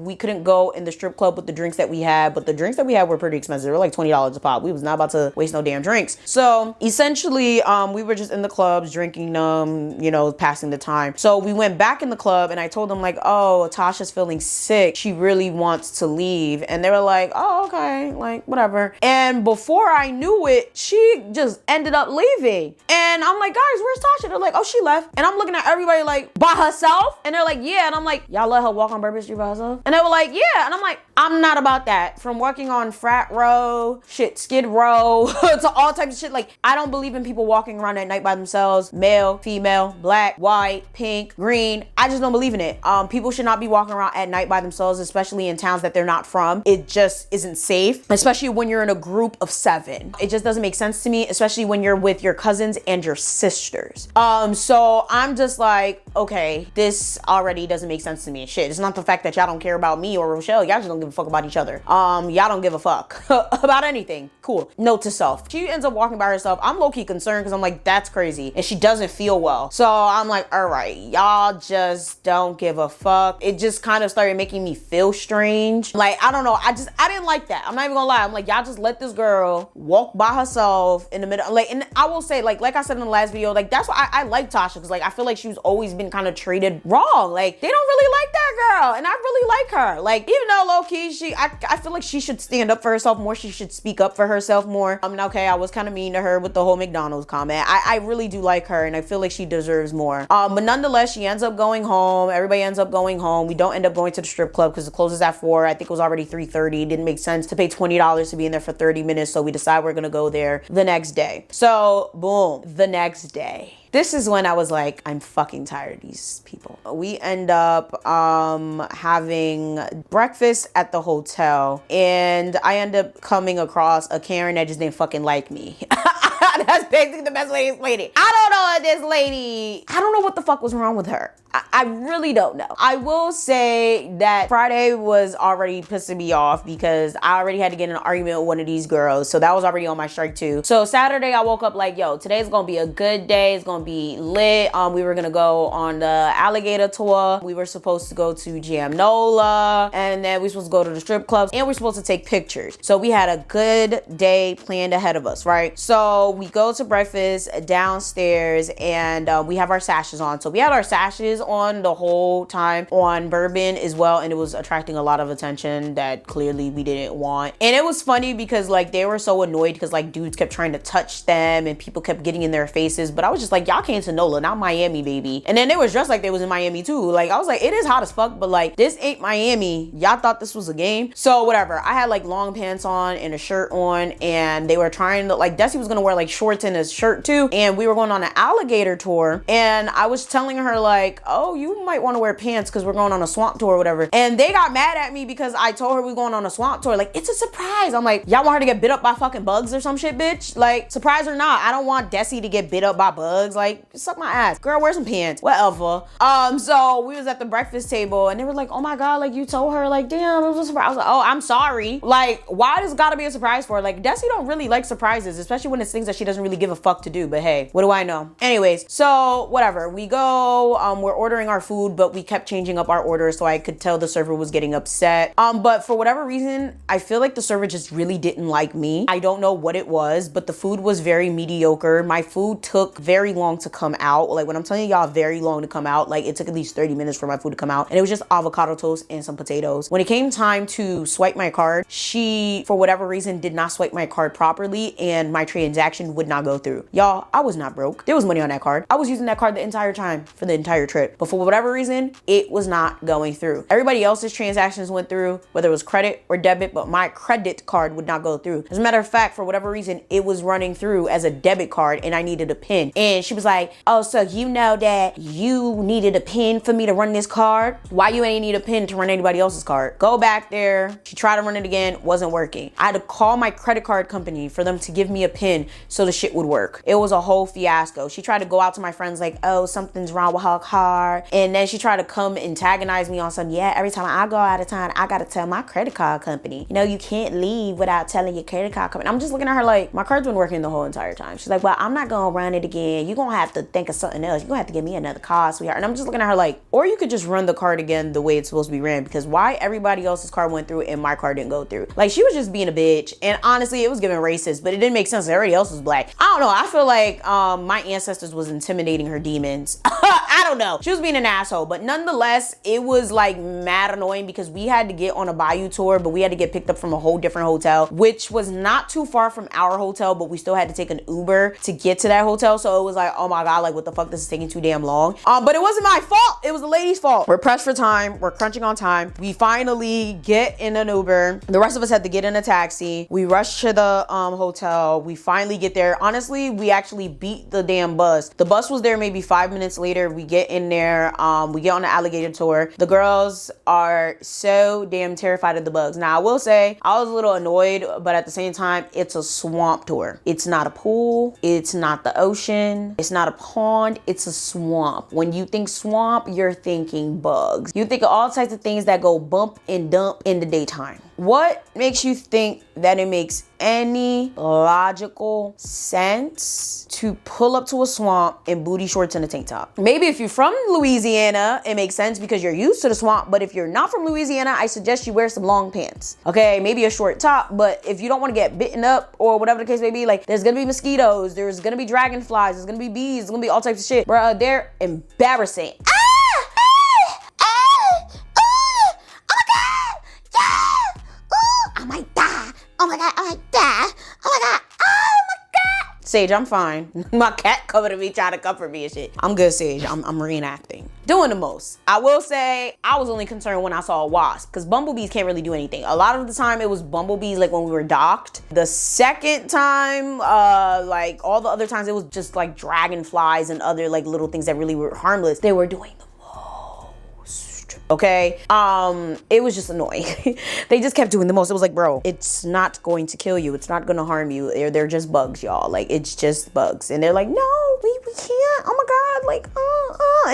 A: we couldn't go in the strip club with the drinks that that we had, but the drinks that we had were pretty expensive. They were like $20 a pop. We was not about to waste no damn drinks. So essentially, we were just in the clubs drinking them, you know, passing the time. So we went back in the club and I told them like, oh, Tasha's feeling sick. She really wants to leave. And they were like, oh, okay, like whatever. And before I knew it, she just ended up leaving. And I'm like, guys, where's Tasha? They're like, oh, she left. And I'm looking at everybody like, by herself? And they're like, yeah. And I'm like, y'all let her walk on Bourbon Street by herself? And they were like, yeah. And I'm like, I'm not about that. From working on Frat Row, shit, Skid Row, to all types of shit. Like, I don't believe in people walking around at night by themselves. Male, female, black, white, pink, green. I just don't believe in it. People should not be walking around at night by themselves, especially in towns that they're not from. It just isn't safe, especially when you're in a group of 7. It just doesn't make sense to me, especially when you're with your cousins and your sisters. So I'm just like, okay, this already doesn't make sense to me. Shit, it's not the fact that y'all don't care about me or Rochelle. Y'all just don't give a fuck about each other. Y'all don't give a fuck about anything. Cool. Note to self. She ends up walking by herself. I'm low-key concerned because I'm like, that's crazy. And she doesn't feel well. So I'm like, all right, y'all just don't give a fuck. It just kind of started making me feel strange. Like, I don't know. I didn't like that. I'm not even gonna lie. I'm like, y'all just let this girl walk by herself in the middle. Like, and I will say, like I said in the last video, like, that's why I like Tasha. Because, like, I feel like she's always been kind of treated wrong. Like, they don't really like that girl. And I really like her. Like, even though low-key, I feel like she should stand up for herself more. She should speak up for herself more. I mean, okay, I was kind of mean to her with the whole McDonald's comment. I really do like her, and I feel like she deserves more. But nonetheless, she ends up going home. Everybody ends up going home. We don't end up going to the strip club because it closes at 4. I think it was already 3:30. It didn't make sense to pay $20 to be in there for 30 minutes. So we decide we're gonna go there the next day. So boom, the next day. This is when I was like, I'm fucking tired of these people. We end up having breakfast at the hotel, and I end up coming across a Karen that just didn't fucking like me. That's basically the best way to explain it. I don't know this lady. I don't know what the fuck was wrong with her. I really don't know. I will say that Friday was already pissing me off because I already had to get in an argument with one of these girls. So that was already on my strike too. So Saturday I woke up like, yo, today's gonna be a good day. It's gonna be lit. We were gonna go on the Alligator Tour. We were supposed to go to Jamnola, and then we were supposed to go to the strip clubs, and we're supposed to take pictures. So we had a good day planned ahead of us, right? So we go to breakfast downstairs, and we have our sashes on. So we had our sashes on the whole time on Bourbon as well, and it was attracting a lot of attention that clearly we didn't want. And it was funny because like they were so annoyed because like dudes kept trying to touch them and people kept getting in their faces, but I was just like, y'all came to NOLA, not Miami, baby. And then they was dressed like they was in Miami too. Like I was like, it is hot as fuck, but like this ain't Miami. Y'all thought this was a game? So whatever. I had like long pants on and a shirt on, and they were trying to, like, Desi was gonna wear like shorts and a shirt too, and we were going on an alligator tour, and I was telling her like, oh, you might want to wear pants because we're going on a swamp tour or whatever. And they got mad at me because I told her we were going on a swamp tour. Like, it's a surprise. I'm like, y'all want her to get bit up by fucking bugs or some shit, bitch? Like, surprise or not, I don't want Desi to get bit up by bugs. Like, suck my ass. Girl, wear some pants. Whatever. So we was at the breakfast table, and they were like, oh my God, like, you told her, like, damn, it was a surprise. I was like, oh, I'm sorry. Like, why does it gotta be a surprise for her? Like, Desi don't really like surprises, especially when it's things that she doesn't really give a fuck to do. But hey, what do I know? Anyways, so whatever. We go, we're ordering our food, but we kept changing up our orders, so I could tell the server was getting upset. But for whatever reason, I feel like the server just really didn't like me. I don't know what it was, but the food was very mediocre. My food took very long to come out. Like, when I'm telling y'all very long to come out, like, it took at least 30 minutes for my food to come out, and it was just avocado toast and some potatoes. When it came time to swipe my card, she, for whatever reason, did not swipe my card properly, and my transaction would not go through. Y'all, I was not broke. There was money on that card. I was using that card the entire time for the entire trip, but for whatever reason, it was not going through. Everybody else's transactions went through, whether it was credit or debit, but my credit card would not go through. As a matter of fact, for whatever reason, it was running through as a debit card, and I needed a PIN. And she was like, oh, so you know that you needed a PIN for me to run this card? Why you ain't need a PIN to run anybody else's card? Go back there. She tried to run it again, wasn't working. I had to call my credit card company for them to give me a PIN so the shit would work. It was a whole fiasco. She tried to go out to my friends like, oh, something's wrong with her card. car. And then she tried to come antagonize me on some, yeah, every time I go out of town, I gotta tell my credit card company, you know, you can't leave without telling your credit card company. I'm just looking at her like, my card's been working the whole entire time. She's like, well, I'm not gonna run it again. You're gonna have to think of something else. You're gonna have to give me another card, sweetheart. And I'm just looking at her like, or you could just run the card again the way it's supposed to be ran, because why everybody else's card went through and my card didn't go through? Like, she was just being a bitch. And honestly, it was giving racist, but it didn't make sense. Everybody else was black. I don't know. I feel like my ancestors was intimidating her demons. I don't know. She was being an asshole, but nonetheless, it was like mad annoying because we had to get on a Bayou tour, but we had to get picked up from a whole different hotel, which was not too far from our hotel, but we still had to take an Uber to get to that hotel. So it was like, oh my God, like what the fuck, this is taking too damn long. But it wasn't my fault. It was the lady's fault. We're pressed for time. We're crunching on time. We finally get in an Uber. The rest of us had to get in a taxi. We rushed to the hotel. We finally get there. Honestly, we actually beat the damn bus. The bus was there maybe 5 minutes later. We get in there. We get on the Alligator Tour. The girls are so damn terrified of the bugs. Now, I will say I was a little annoyed, but at the same time, it's a swamp tour. It's not a pool. It's not the ocean. It's not a pond. It's a swamp. When you think swamp, you're thinking bugs. You think of all types of things that go bump and dump in the daytime. What makes you think that it makes any logical sense to pull up to a swamp in booty shorts and a tank top? Maybe if you're from Louisiana, it makes sense because you're used to the swamp. But if you're not from Louisiana, I suggest you wear some long pants. Okay, maybe a short top. But if you don't want to get bitten up or whatever the case may be, like there's gonna be mosquitoes, there's gonna be dragonflies, there's gonna be bees, there's gonna be all types of shit. Bruh, they're embarrassing. I might die. Oh my God, I might die. Oh my God, oh my God. Sage, I'm fine. My cat coming to me trying to comfort me and shit. I'm good, Sage. I'm reenacting. Doing the most. I will say I was only concerned when I saw a wasp because bumblebees can't really do anything. A lot of the time it was bumblebees like when we were docked. The second time, like all the other times, it was just like dragonflies and other like little things that really were harmless. They were doing the most. Okay, it was just annoying. They just kept doing the most. It was like, bro, it's not going to kill you. It's not going to harm you. They're just bugs, y'all. Like, it's just bugs. And they're like, no, we can't. Oh my God, like,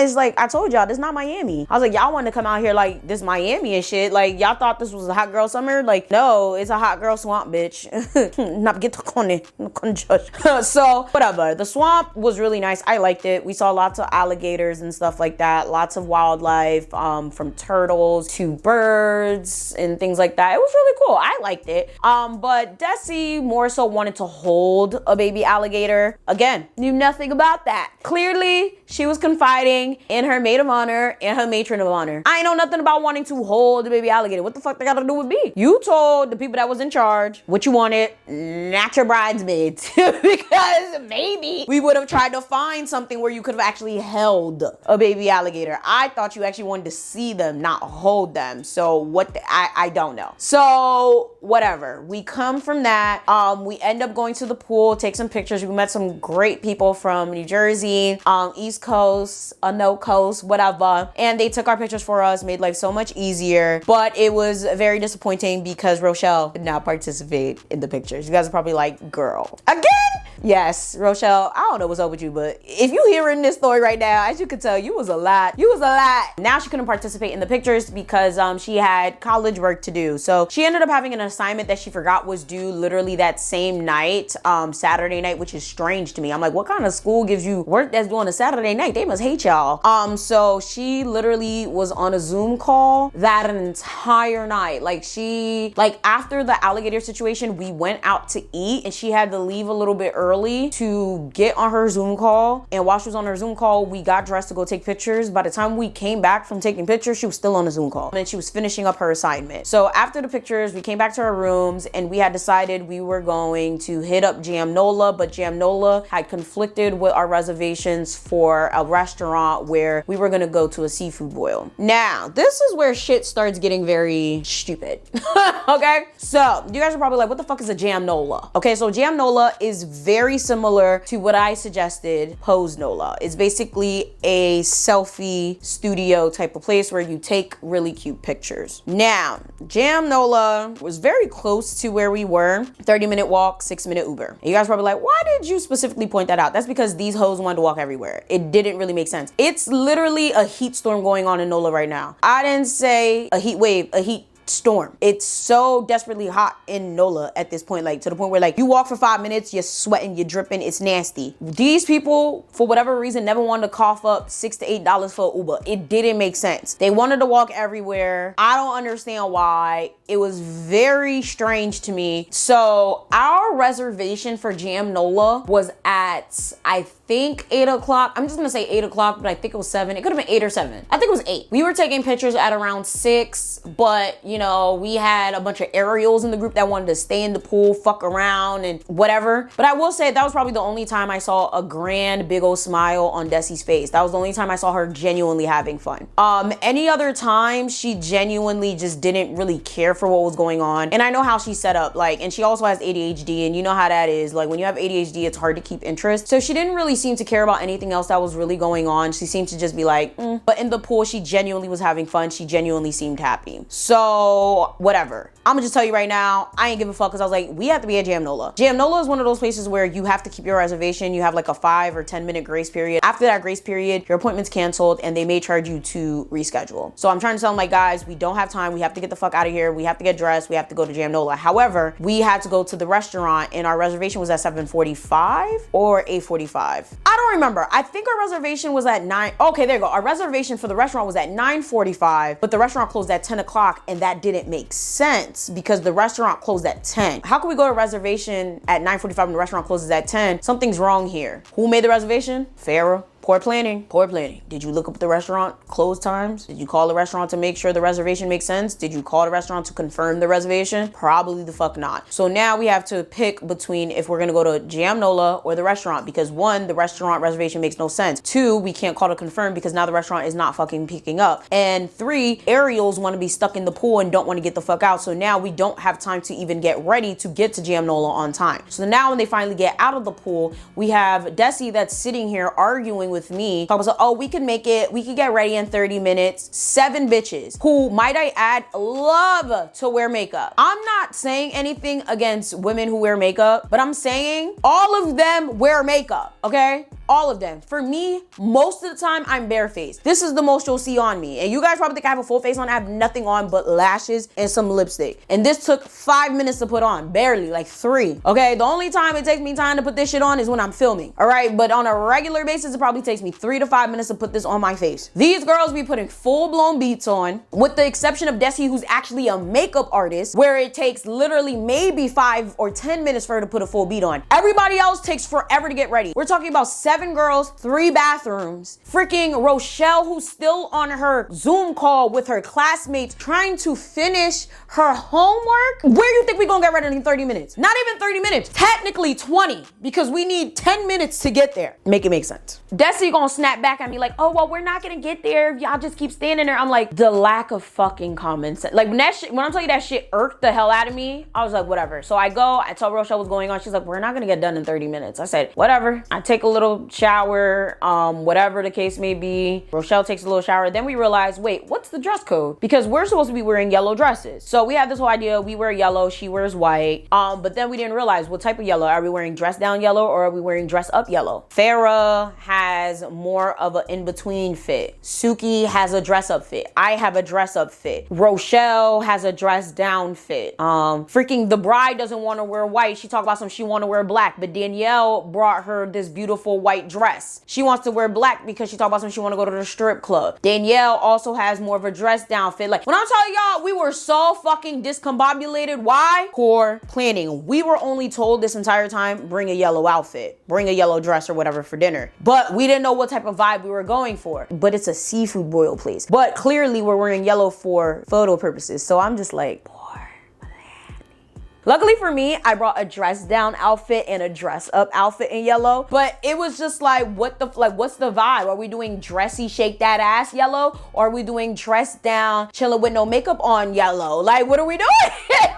A: it's like, I told y'all, this not Miami. I was like, y'all want to come out here like this Miami and shit. Like, y'all thought this was a hot girl summer. Like, no, it's a hot girl swamp, bitch. Not get to corny. So whatever. The swamp was really nice. I liked it. We saw lots of alligators and stuff like that. Lots of wildlife, from turtles to birds and things like that. It was really cool. I liked it. But Desi more so wanted to hold a baby alligator. Again, knew nothing about that. Clearly, she was confiding in her maid of honor and her matron of honor. I ain't know nothing about wanting to hold a baby alligator. What the fuck they got to do with me? You told the people that was in charge what you wanted, not your bridesmaids. Because maybe we would have tried to find something where you could have actually held a baby alligator. I thought you actually wanted to see them, not hold them. So I don't know. So whatever. We come from that. We end up going to the pool, take some pictures. We met some great people from New Jersey, East Coast, no coast, whatever. And they took our pictures for us, made life so much easier. But it was very disappointing because Rochelle did not participate in the pictures. You guys are probably like, girl, again? Yes, Rochelle, I don't know what's up with you, but if you hearing this story right now, as you can tell, you was a lot. You was a lot. Now she couldn't participate in the pictures because she had college work to do. So she ended up having an assignment that she forgot was due literally that same night, Saturday night, which is strange to me. I'm like, what kind of school gives you work that's due on a Saturday night? They must hate y'all. So she literally was on a Zoom call that entire night. Like after the alligator situation, we went out to eat and she had to leave a little bit early to get on her Zoom call. And while she was on her Zoom call, we got dressed to go take pictures. By the time we came back from taking pictures, she was still on the Zoom call and she was finishing up her assignment. So after the pictures, we came back to our rooms and we had decided we were going to hit up Jam Nola, but Jam Nola had conflicted with our reservations for a restaurant where we were gonna go to a seafood boil. Now, this is where shit starts getting very stupid. Okay? So you guys are probably like, what the fuck is a Jam Nola? Okay, so Jam Nola is very very similar to what I suggested, Pose Nola. It's basically a selfie studio type of place where you take really cute pictures. Now, Jam Nola was very close to where we were. 30-minute walk, 6-minute Uber. And you guys probably like, why did you specifically point that out? That's because these hoes wanted to walk everywhere. It didn't really make sense. It's literally a heat storm going on in Nola right now. I didn't say a heat wave, a heat storm. It's so desperately hot in Nola at this point, like to the point where like you walk for 5 minutes, you're sweating, you're dripping, it's nasty. These people, for whatever reason, never wanted to cough up $6 to $8 for Uber. It didn't make sense. They wanted to walk everywhere. I don't understand why. It was very strange to me. So our reservation for Jam Nola was at, I think 8 o'clock. I'm just gonna say 8 o'clock, but I think it was 7. It could have been 8 or 7. I think it was 8. We were taking pictures at around 6, but you know, we had a bunch of aerials in the group that wanted to stay in the pool, fuck around and whatever. But I will say that was probably the only time I saw a grand big old smile on Desi's face. That was the only time I saw her genuinely having fun. Any other time, she genuinely just didn't really care for what was going on. And I know how she's set up, like, and she also has ADHD, and you know how that is. Like, when you have ADHD, it's hard to keep interest. So she didn't really seem to care about anything else that was really going on. She seemed to just be like, But in the pool, she genuinely was having fun. She genuinely seemed happy. So whatever. I'm gonna just tell you right now, I ain't give a fuck, because I was like, we have to be at Jam Nola. Jam Nola is one of those places where you have to keep your reservation. You have like a 5 or 10 minute grace period. After that grace period, your appointment's canceled and they may charge you to reschedule. So I'm trying to tell them, like, guys, we don't have time. We have to get the fuck out of here. We have to get dressed. We have to go to Jam Nola. However, we had to go to the restaurant and our reservation was at 7:45 or 8:45. I don't remember. I think our reservation was at 9. Okay, there you go. Our reservation for the restaurant was at 9:45, but the restaurant closed at 10 o'clock, and that didn't make sense because the restaurant closed at 10. How can we go to a reservation at 9:45 and the restaurant closes at 10? Something's wrong here. Who made the reservation? Farrah. Poor planning. Poor planning. Did you look up the restaurant close times? Did you call the restaurant to make sure the reservation makes sense? Did you call the restaurant to confirm the reservation? Probably the fuck not. So now we have to pick between if we're gonna go to Jam Nola or the restaurant, because 1, the restaurant reservation makes no sense. 2, we can't call to confirm because now the restaurant is not fucking picking up. And 3, Ariels want to be stuck in the pool and don't want to get the fuck out. So now we don't have time to even get ready to get to Jam Nola on time. So now when they finally get out of the pool, we have Desi that's sitting here arguing with me. Talking about, oh, we can make it. We can get ready in 30 minutes. 7 bitches who, might I add, love to wear makeup. I'm not saying anything against women who wear makeup, but I'm saying all of them wear makeup, okay? All of them. For me, most of the time, I'm barefaced. This is the most you'll see on me. And you guys probably think I have a full face on. I have nothing on but lashes and some lipstick. And this took 5 minutes to put on. Barely, like 3. Okay? The only time it takes me time to put this shit on is when I'm filming. All right? But on a regular basis, it probably takes me 3 to 5 minutes to put this on my face. These girls be putting full-blown beats on, with the exception of Desi, who's actually a makeup artist, where it takes literally maybe 5 or 10 minutes for her to put a full beat on. Everybody else takes forever to get ready. We're talking about 7 girls, 3 bathrooms. Freaking Rochelle, who's still on her Zoom call with her classmates trying to finish her homework. Where do you think we're gonna get ready in 30 minutes? Not even 30 minutes. Technically 20, because we need 10 minutes to get there. Make it make sense. Desi gonna snap back at me like, oh, well, we're not gonna get there if y'all just keep standing there. I'm like, the lack of fucking common sense. Like, when I'm telling you that shit irked the hell out of me, I was like, whatever. So I tell Rochelle what's going on. She's like, we're not gonna get done in 30 minutes. I said, whatever. I take a little shower, whatever the case may be. Rochelle takes a little shower. Then we realize, wait, what's the dress code? Because we're supposed to be wearing yellow dresses. So we have this whole idea, we wear yellow, she wears white. But then we didn't realize what type of yellow. Are we wearing dress down yellow or are we wearing dress up yellow? Farrah has more of an in-between fit. Suki has a dress up fit. I have a dress up fit. Rochelle has a dress down fit. Freaking the bride doesn't want to wear white. She talked about she want to wear black, but Danielle brought her this beautiful white dress. She wants to wear black because she talked about she want to go to the strip club. Danielle also has more of a dress down fit. Like, when I'm telling y'all, we were so fucking discombobulated. Why? Poor planning. We were only told this entire time, bring a yellow outfit, bring a yellow dress or whatever for dinner. But we didn't know what type of vibe we were going for. But it's a seafood boil place. But clearly we're wearing yellow for photo purposes. So I'm just like, poor planning. Luckily for me, I brought a dress down outfit and a dress up outfit in yellow, but it was just like, what's the vibe? Are we doing dressy, shake that ass yellow? Or are we doing dress down, chilling with no makeup on yellow? Like, what are we doing?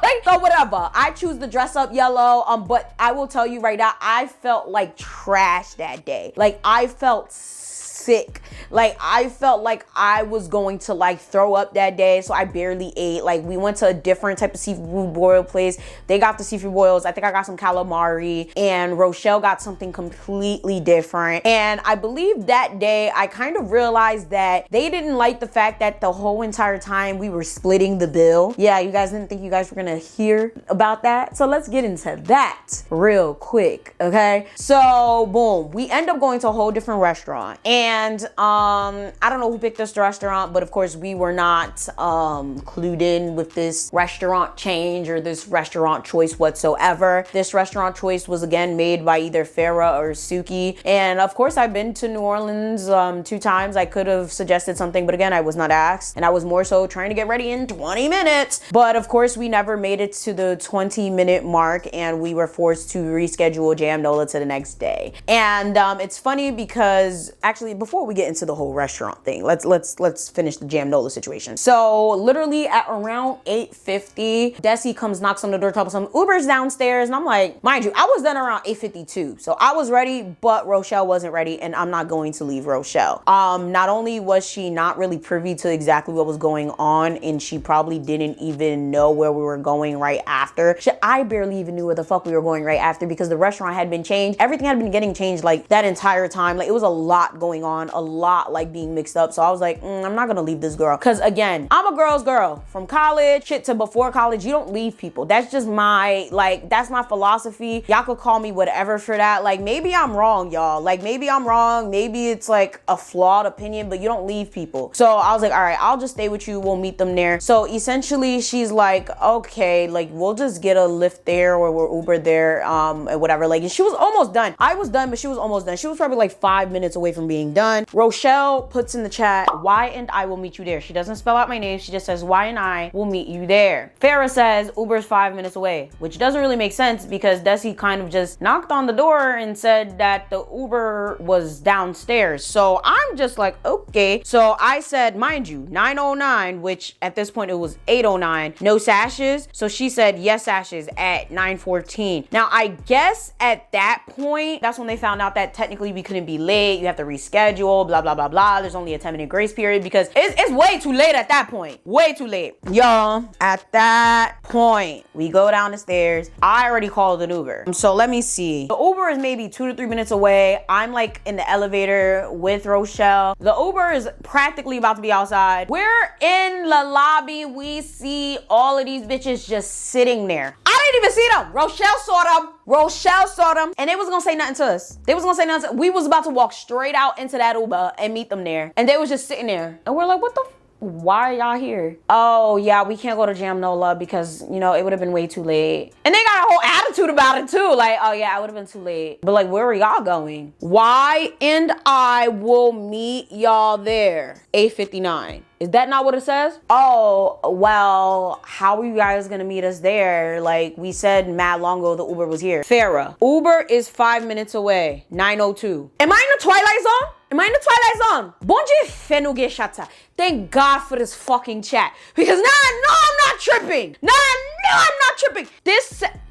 A: Like, so whatever. I choose the dress up yellow, but I will tell you right now, I felt like trash that day. Like, I felt sick. Like, I felt like I was going to like throw up that day, so I barely ate. Like, we went to a different type of seafood boil place. They got the seafood boils. I think I got some calamari, and Rochelle got something completely different. And I believe that day I kind of realized that they didn't like the fact that the whole entire time we were splitting the bill. Yeah, you guys didn't think you guys were gonna hear about that, so let's get into that real quick. Okay, so boom, we end up going to a whole different restaurant, and I don't know who picked this restaurant, but of course we were not clued in with this restaurant change or this restaurant choice whatsoever. This restaurant choice was again made by either Farah or Suki, and of course I've been to New Orleans 2 times. I could have suggested something, but again I was not asked, and I was more so trying to get ready in 20 minutes. But of course we never made it to the 20-minute mark, and we were forced to reschedule Jam Nola to the next day. And it's funny because actually, before we get into the whole restaurant thing, let's finish the Jam Nola situation. So literally at around 8:50, Desi comes, knocks on the door, tells some Uber's downstairs, and I'm like, mind you, I was done around 8:52, so I was ready, but Rochelle wasn't ready, and I'm not going to leave Rochelle. Not only was she not really privy to exactly what was going on, and she probably didn't even know where we were going right after. I barely even knew where the fuck we were going right after, because the restaurant had been changed. Everything had been getting changed like that entire time. Like, it was a lot going on, a lot like being mixed up. So I was like, I'm not gonna leave this girl, because again, I'm a girl's girl. From college shit to before college, you don't leave people. That's just my, like, that's my philosophy. Y'all could call me whatever for that. Like, maybe I'm wrong, y'all. Like, maybe I'm wrong, maybe it's like a flawed opinion, but you don't leave people. So I was like, all right, I'll just stay with you, we'll meet them there. So essentially she's like, okay, like, we'll just get a Lyft there, or we'll Uber there, and whatever. Like, she was almost done. I was done, but she was almost done. She was probably like 5 minutes away from being done. Rochelle puts in the chat, Y and I will meet you there. She doesn't spell out my name, she just says Y and I will meet you there. Farah says Uber's 5 minutes away, which doesn't really make sense because Desi kind of just knocked on the door and said that the Uber was downstairs. So I'm just like, okay. So I said, mind you, 9:09, which at this point it was 8:09, no sashes. So she said yes sashes at 9:14. Now I guess at that point, that's when they found out that technically we couldn't be late. You have to reschedule, blah, blah, blah, blah. There's only a 10-minute grace period because it's way too late at that point. Way too late. Y'all, at that point, we go down the stairs. I already called an Uber. So let me see. The Uber is maybe 2 to 3 minutes away. I'm like in the elevator with Rochelle. The Uber is practically about to be outside. We're in the lobby. We see all of these bitches just sitting there. I didn't even see them. Rochelle saw them, and they was gonna say nothing to us. We was about to walk straight out into that Uber and meet them there, and they was just sitting there, and we're like, what the why are y'all here? Oh yeah, we can't go to Jam Nola because, you know, it would have been way too late. And they got a whole attitude about it too. Like, oh yeah, it would have been too late. But like, where are y'all going? Y and I will meet y'all there. 8:59. Is that not what it says? Oh, well, how are you guys gonna meet us there? Like, we said mad long ago the Uber was here. Farah, Uber is 5 minutes away. 9:02. Am I in the Twilight Zone? Bonji fenuge shata. Thank God for this fucking chat. Because now I know I'm not tripping.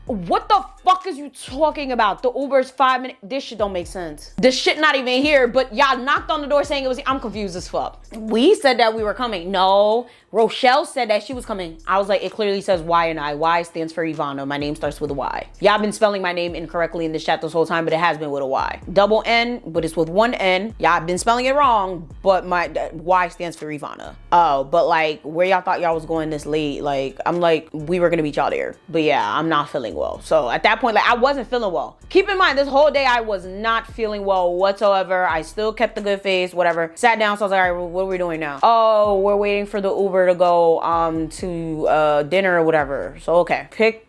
A: What the fuck is you talking about? The Uber's 5 minutes. This shit don't make sense. This shit not even here, but y'all knocked on the door saying it was here. I'm confused as fuck. We said that we were coming. No, Rochelle said that she was coming. I was like, it clearly says Y and I. Y stands for Yvana. My name starts with a Y. Y'all been spelling my name incorrectly in this chat this whole time, but it has been with a Y. Double N, but it's with one N. Y'all been spelling it wrong, but my Y stands for Yvana. Oh, but like, where y'all thought y'all was going this late? Like, I'm like, we were gonna meet y'all there. But yeah, I'm not feeling well. So at that point, like, I wasn't feeling well. Keep in mind, this whole day I was not feeling well whatsoever. I still kept the good face, whatever. Sat down, so I was like, all right, what are we doing now? Oh, we're waiting for the Uber to go to dinner or whatever. So okay,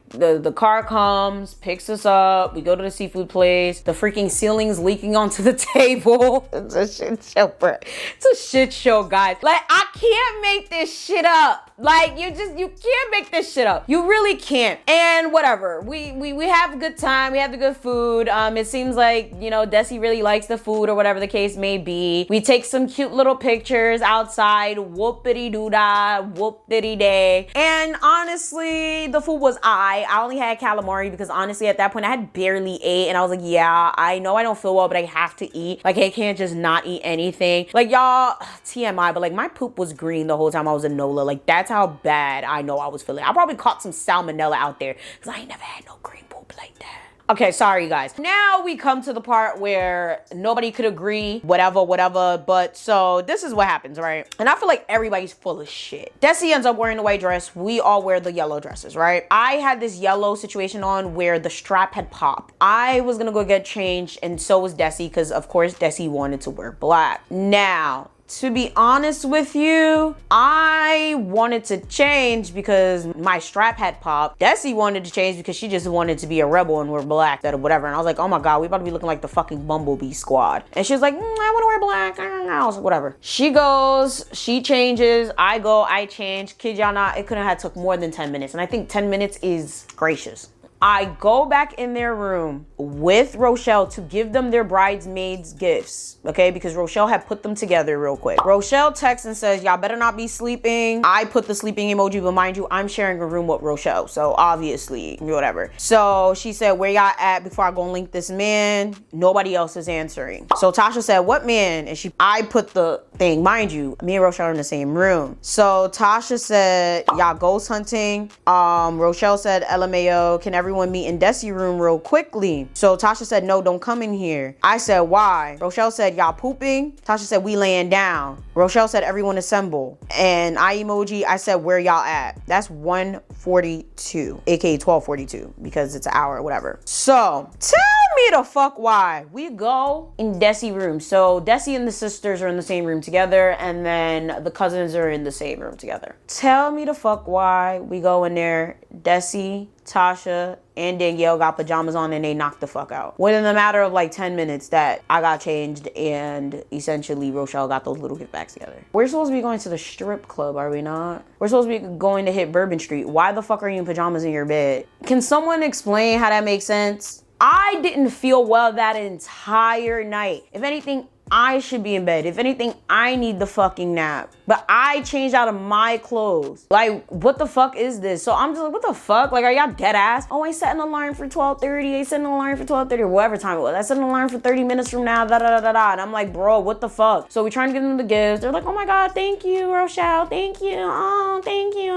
A: the car comes, picks us up. We go to the seafood place. The freaking ceiling's leaking onto the table. It's a shit show, bro. It's a shit show, guys. Like, I can't make this shit up. Like, you can't make this shit up. You really can't. And whatever. We have a good time. We have the good food. It seems like, you know, Desi really likes the food or whatever the case may be. We take some cute little pictures outside. Whoopity-doo-dah, whoop-diddy-day. And honestly, the food was I only had calamari because honestly, at that point, I had barely ate. And I was like, yeah, I know I don't feel well, but I have to eat. Like, I can't just not eat anything. Like, y'all, TMI, but like, my poop was green the whole time I was in NOLA. Like, that's how bad I know I was feeling. I probably caught some salmonella out there because I ain't never had no green poop like that. Okay, sorry guys. Now we come to the part where nobody could agree, whatever. But so this is what happens, right? And I feel like everybody's full of shit. Desi ends up wearing the white dress. We all wear the yellow dresses, right? I had this yellow situation on where the strap had popped. I was gonna go get changed, and so was Desi, because of course Desi wanted to wear black. Now, to be honest with you, I wanted to change because my strap had popped. Desi wanted to change because she just wanted to be a rebel and wear black or whatever. And I was like, oh my God, we about to be looking like the fucking Bumblebee squad. And she was like, I want to wear black. I was like, whatever. She goes, she changes, I go, I change. Kid y'all not, it couldn't have took more than 10 minutes. And I think 10 minutes is gracious. I go back in their room with Rochelle to give them their bridesmaids gifts, okay? Because Rochelle had put them together real quick. Rochelle texts and says, y'all better not be sleeping. I put the sleeping emoji, but mind you, I'm sharing a room with Rochelle, so obviously, whatever. So she said, where y'all at before I go and link this man? Nobody else is answering. So Tasha said, what man? And I put the thing, mind you, me and Rochelle are in the same room. So Tasha said, y'all ghost hunting. Rochelle said, LMAO, can everyone meet in Desi room real quickly? So Tasha said, no, don't come in here. I said, why? Rochelle said, y'all pooping? Tasha said, we laying down. Rochelle said, everyone assemble. And I emoji, I said, where y'all at? That's 1:42, aka 12:42, because it's an hour or whatever. So tell me the fuck why. We go in Desi room. So Desi and the sisters are in the same room together, and then the cousins are in the same room together. Tell me the fuck why we go in there. Desi, Tasha, and Danielle got pajamas on and they knocked the fuck out. Within a matter of like 10 minutes that I got changed and essentially Rochelle got those little gift bags together. We're supposed to be going to the strip club, are we not? We're supposed to be going to hit Bourbon Street. Why the fuck are you in pajamas in your bed? Can someone explain how that makes sense? I didn't feel well that entire night. If anything, I should be in bed. If anything, I need the fucking nap. But I changed out of my clothes. Like, what the fuck is this? So I'm just like, what the fuck? Like, are y'all dead ass? Oh, I set an alarm for 12:30. I set an alarm for 12:30 or whatever time it was. I set an alarm for 30 minutes from now, And I'm like, bro, what the fuck? So we trying to give them the gifts. They're like, oh my God, thank you, Rochelle. Thank you. Oh, thank you.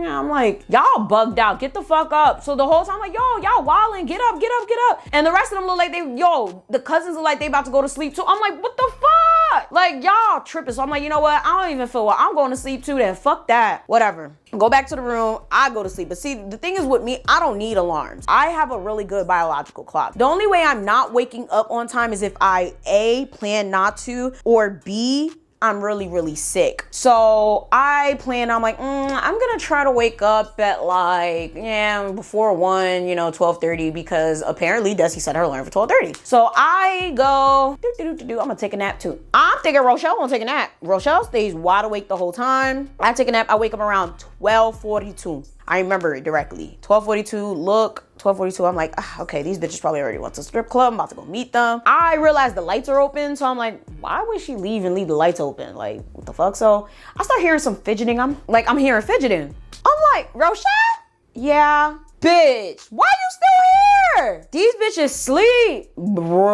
A: I'm like, y'all bugged out. Get the fuck up. So the whole time, I'm like, yo, y'all wildin'. Get up. And the rest of them look like the cousins look like they about to go to sleep too. I'm like, what the fuck? Like, y'all tripping. So I'm like, you know what? I don't even feel well. I'm going to sleep too then. Fuck that. Whatever. Go back to the room. I go to sleep. But see, the thing is with me, I don't need alarms. I have a really good biological clock. The only way I'm not waking up on time is if I A, plan not to, or B, I'm really, really sick. So I'm like, I'm gonna try to wake up at like, before 12:30, because apparently Desi set her alarm for 12:30. So I go, I'm gonna take a nap too. I'm thinking Rochelle won't take a nap. Rochelle stays wide awake the whole time. I take a nap, I wake up around 12:42. I remember it directly. 12:42, look, 12:42, I'm like, okay, these bitches probably already went to the strip club. I'm about to go meet them. I realized the lights are open, so I'm like, why would she leave and leave the lights open? Like, what the fuck? So I start hearing some fidgeting. I'm hearing fidgeting. I'm like, Rochelle? Yeah. Bitch, why you still here? These bitches sleep. Bruh.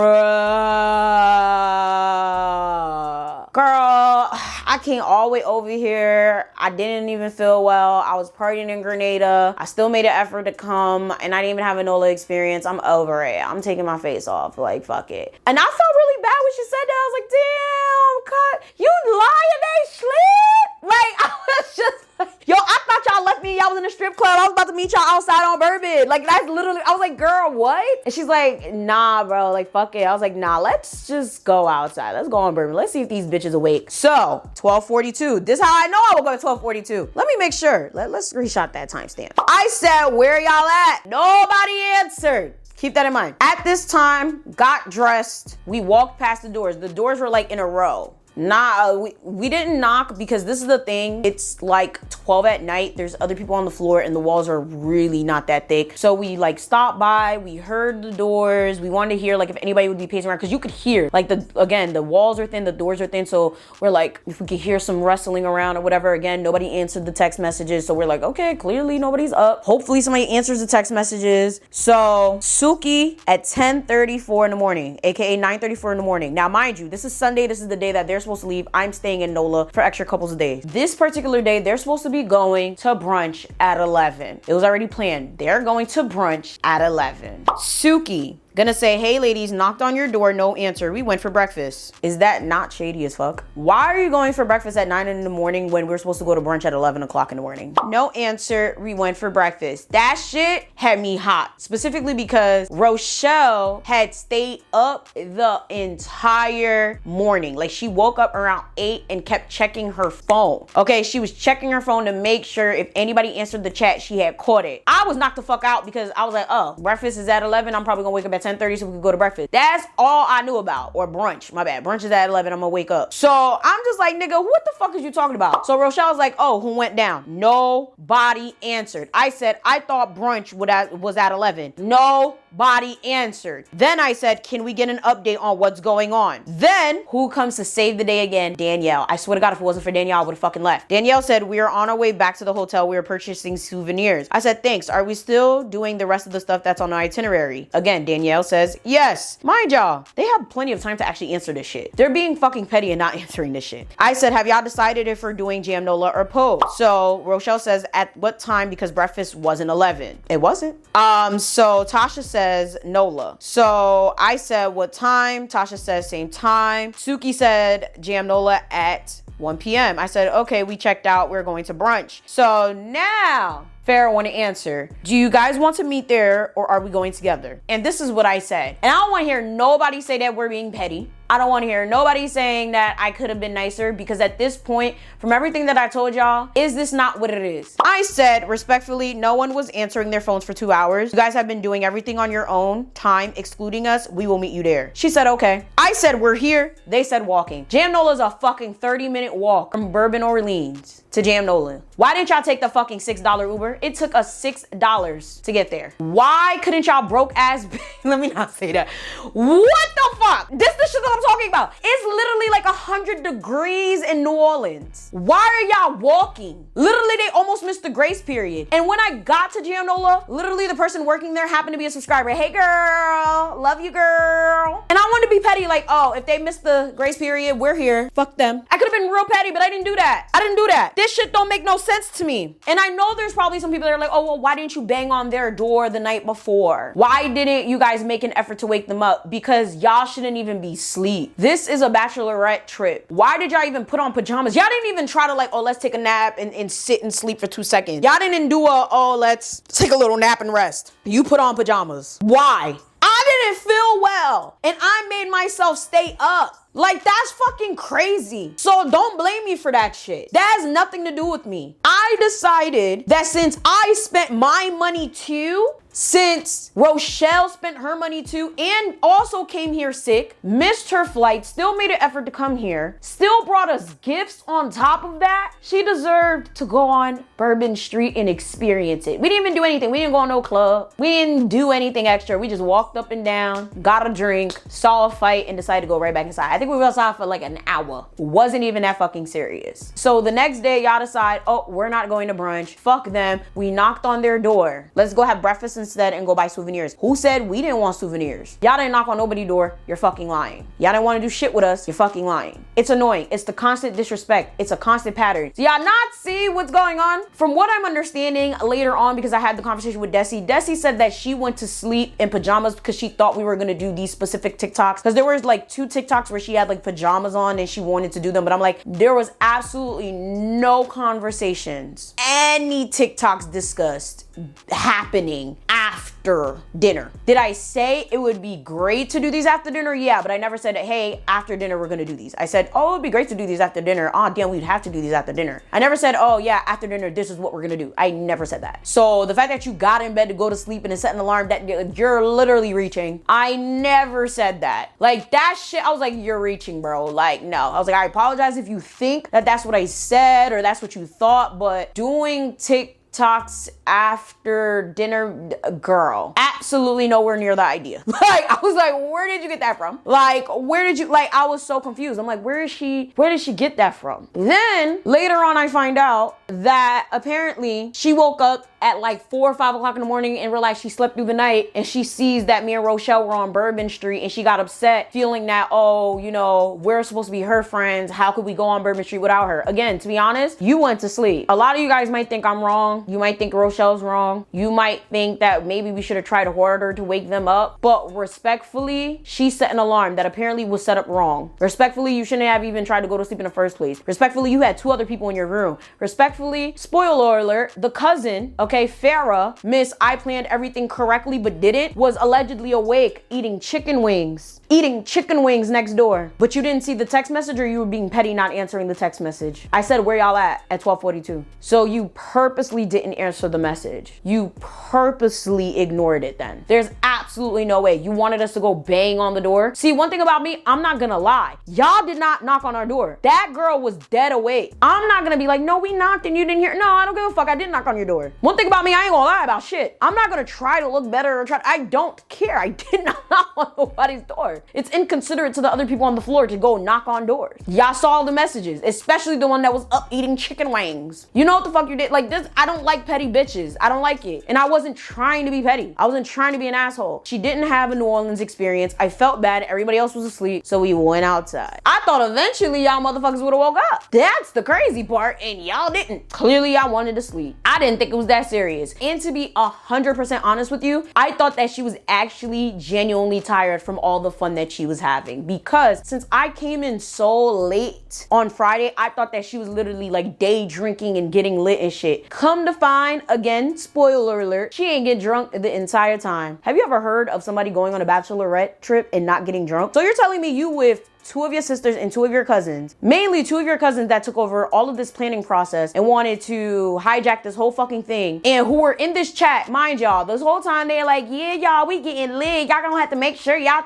A: Girl, I came all the way over here. I didn't even feel well. I was partying in Grenada. I still made an effort to come, and I didn't even have a NOLA experience. I'm over it. I'm taking my face off. Like, fuck it. And I felt really bad when she said that. I was like, damn, cut. You lie and they sleep? Like, I was just like, yo, I thought y'all left me. Y'all was in the strip club. I was about to meet y'all outside on Bourbon. Like, that's literally, I was like, girl, what? And she's like, nah, bro, like, fuck it. I was like, nah, let's just go outside. Let's go on Bourbon. Let's see if these bitches awake. So 12:42. This is how I know I woke up at 12:42. Let me make sure. Let's screenshot that timestamp. I said, where y'all at? Nobody answered. Keep that in mind. At this time, got dressed. We walked past the doors. The doors were like in a row. Nah, we didn't knock because this is the thing. It's like 12 at night. There's other people on the floor and the walls are really not that thick. So we like stopped by, we heard the doors. We wanted to hear like if anybody would be pacing around because you could hear like the walls are thin, the doors are thin. So we're like, if we could hear some rustling around or whatever. Again, nobody answered the text messages. So we're like, okay, clearly nobody's up. Hopefully somebody answers the text messages. So Suki at 10:34 in the morning, aka 9:34 in the morning. Now, mind you, this is Sunday. This is the day that they're supposed to leave. I'm staying in NOLA for extra couples of days. This particular day, they're supposed to be going to brunch at 11. It was already planned. They're going to brunch at 11. Suki gonna say, hey ladies, knocked on your door, no answer. We went for breakfast. Is that not shady as fuck? Why are you going for breakfast at 9 in the morning when we're supposed to go to brunch at 11 o'clock in the morning? No answer. We went for breakfast. That shit had me hot. Specifically because Rochelle had stayed up the entire morning. Like she woke up around 8 and kept checking her phone. Okay, she was checking her phone to make sure if anybody answered the chat, she had caught it. I was knocked the fuck out because I was like, oh, breakfast is at 11. I'm probably gonna wake up at 10:30 so we could go to breakfast. That's all I knew about. Or brunch, my bad. Brunch is at 11, I'm gonna wake up. So I'm just like, nigga, what the fuck is you talking about? So Rochelle's like, oh, who went down? Nobody answered. I said, I thought brunch was at 11. Nobody answered. Then I said, can we get an update on what's going on? Then who comes to save the day again? Danielle. I swear to God, if it wasn't for Danielle, I would have fucking left. Danielle said, we are on our way back to the hotel. We are purchasing souvenirs. I said, thanks. Are we still doing the rest of the stuff that's on the itinerary? Again, Danielle says, yes. Mind y'all, they have plenty of time to actually answer this shit. They're being fucking petty and not answering this shit. I said, have y'all decided if we're doing Jam Nola or Pose? So Rochelle says, at what time? Because breakfast wasn't 11. It wasn't. So Tasha says Nola. So I said, what time? Tasha says same time. Suki said Jam Nola at 1 p.m. I said, okay, we checked out. We're going to brunch. So now Farrah want to answer, do you guys want to meet there or are we going together? And this is what I said. And I don't want to hear nobody say that we're being petty. I don't want to hear nobody saying that I could have been nicer because at this point, from everything that I told y'all, is this not what it is? I said, respectfully, no one was answering their phones for 2 hours. You guys have been doing everything on your own time, excluding us. We will meet you there. She said, okay. I said, we're here. They said walking. Jam Nola is a fucking 30-minute walk from Bourbon Orleans to Jam Nola. Why didn't y'all take the fucking $6 Uber? It took us $6 to get there. Why couldn't y'all broke ass let me not say that. What the fuck? This the shit that I'm talking about. It's literally like 100 degrees in New Orleans. Why are y'all walking? Literally, they almost missed the grace period. And when I got to Jam Nola, literally the person working there happened to be a subscriber. Hey girl, love you girl. And I wanted to be petty like, oh, if they missed the grace period, we're here. Fuck them. I could have been real petty, but I didn't do that. I didn't do that. This shit don't make no sense to me. And I know there's probably some people that are like, oh, well, why didn't you bang on their door the night before? Why didn't you guys make an effort to wake them up? Because y'all shouldn't even be asleep. This is a Bachelorette trip. Why did y'all even put on pajamas? Y'all didn't even try to like, oh, let's take a nap and sit and sleep for 2 seconds. Y'all didn't do oh, let's take a little nap and rest. You put on pajamas. Why? I didn't feel well and I made myself stay up. Like, that's fucking crazy. So don't blame me for that shit. That has nothing to do with me. I decided that since I spent my money too, since Rochelle spent her money too, and also came here sick, missed her flight, still made an effort to come here, still brought us gifts on top of that, she deserved to go on Bourbon Street and experience it. We didn't even do anything. We didn't go on no club. We didn't do anything extra. We just walked up and down, got a drink, saw a fight, and decided to go right back inside. I think we were outside for like an hour. Wasn't even that fucking serious. So the next day, y'all decide, oh, we're not going to brunch. Fuck them. We knocked on their door. Let's go have breakfast instead and go buy souvenirs. Who said we didn't want souvenirs? Y'all didn't knock on nobody's door. You're fucking lying. Y'all didn't want to do shit with us. You're fucking lying. It's annoying. It's the constant disrespect. It's a constant pattern. Do y'all not see what's going on? From what I'm understanding later on, because I had the conversation with Desi said that she went to sleep in pajamas because she thought we were going to do these specific TikToks. Because there was like 2 TikToks where she had like pajamas on and she wanted to do them. But I'm like, there was absolutely no conversations, any TikToks discussed happening after dinner. Did I say it would be great to do these after dinner? Yeah, but I never said, hey, after dinner, we're gonna do these. I said, oh, it'd be great to do these after dinner. Oh, damn, we'd have to do these after dinner. I never said, oh yeah, after dinner, this is what we're gonna do. I never said that. So the fact that you got in bed to go to sleep and then set an alarm that you're literally reaching, I never said that. Like that shit, I was like, you're reaching, bro. Like, no. I was like, I apologize if you think that that's what I said or that's what you thought, but doing TikToks after dinner, girl, absolutely nowhere near the idea. Like, I was like, where did you get that from? Like, where did you, like, I was so confused. I'm like, where did she get that from? Then later on, I find out that apparently she woke up at like 4 or 5 o'clock in the morning and realized she slept through the night, and she sees that me and Rochelle were on Bourbon Street, and she got upset, feeling that, oh, you know, we're supposed to be her friends. How could we go on Bourbon Street without her? Again, to be honest, you went to sleep. A lot of you guys might think I'm wrong. You might think Rochelle's wrong. You might think that maybe we should have tried harder to wake them up. But respectfully, she set an alarm that apparently was set up wrong. Respectfully, you shouldn't have even tried to go to sleep in the first place. Respectfully, you had 2 other people in your room. Respectfully, spoiler alert, the cousin, okay, Farrah, Miss I planned everything correctly but didn't, was allegedly awake eating chicken wings next door. But you didn't see the text message, or you were being petty not answering the text message? I said, where y'all at 12:42. So you purposely didn't answer the message. You purposely ignored it then. There's absolutely no way. You wanted us to go bang on the door. See, one thing about me, I'm not gonna lie. Y'all did not knock on our door. That girl was dead awake. I'm not gonna be like, no, we knocked and you didn't hear. No, I don't give a fuck. I didn't knock on your door. One thing about me, I ain't gonna lie about shit. I'm not gonna try to look better or I don't care. I did not knock on nobody's door. It's inconsiderate to the other people on the floor to go knock on doors. Y'all saw the messages, especially the one that was up eating chicken wings. You know what the fuck you did? Like this, I don't like petty bitches. I don't like it. And I wasn't trying to be petty. I wasn't trying to be an asshole. She didn't have a New Orleans experience. I felt bad. Everybody else was asleep. So we went outside. I thought eventually y'all motherfuckers would have woke up. That's the crazy part. And y'all didn't. Clearly y'all wanted to sleep. I didn't think it was that serious. And to be 100% honest with you, I thought that she was actually genuinely tired from all the fun that she was having, because since I came in so late on Friday, I thought that she was literally like day drinking and getting lit and shit. Come to find, again, spoiler alert, she ain't get drunk the entire time. Have you ever heard of somebody going on a Bachelorette trip and not getting drunk? So you're telling me you with 2 of your sisters and 2 of your cousins, mainly 2 of your cousins that took over all of this planning process and wanted to hijack this whole fucking thing, and who were in this chat, mind y'all, this whole time they're like, yeah, y'all, we getting lit. Y'all gonna have to make sure y'all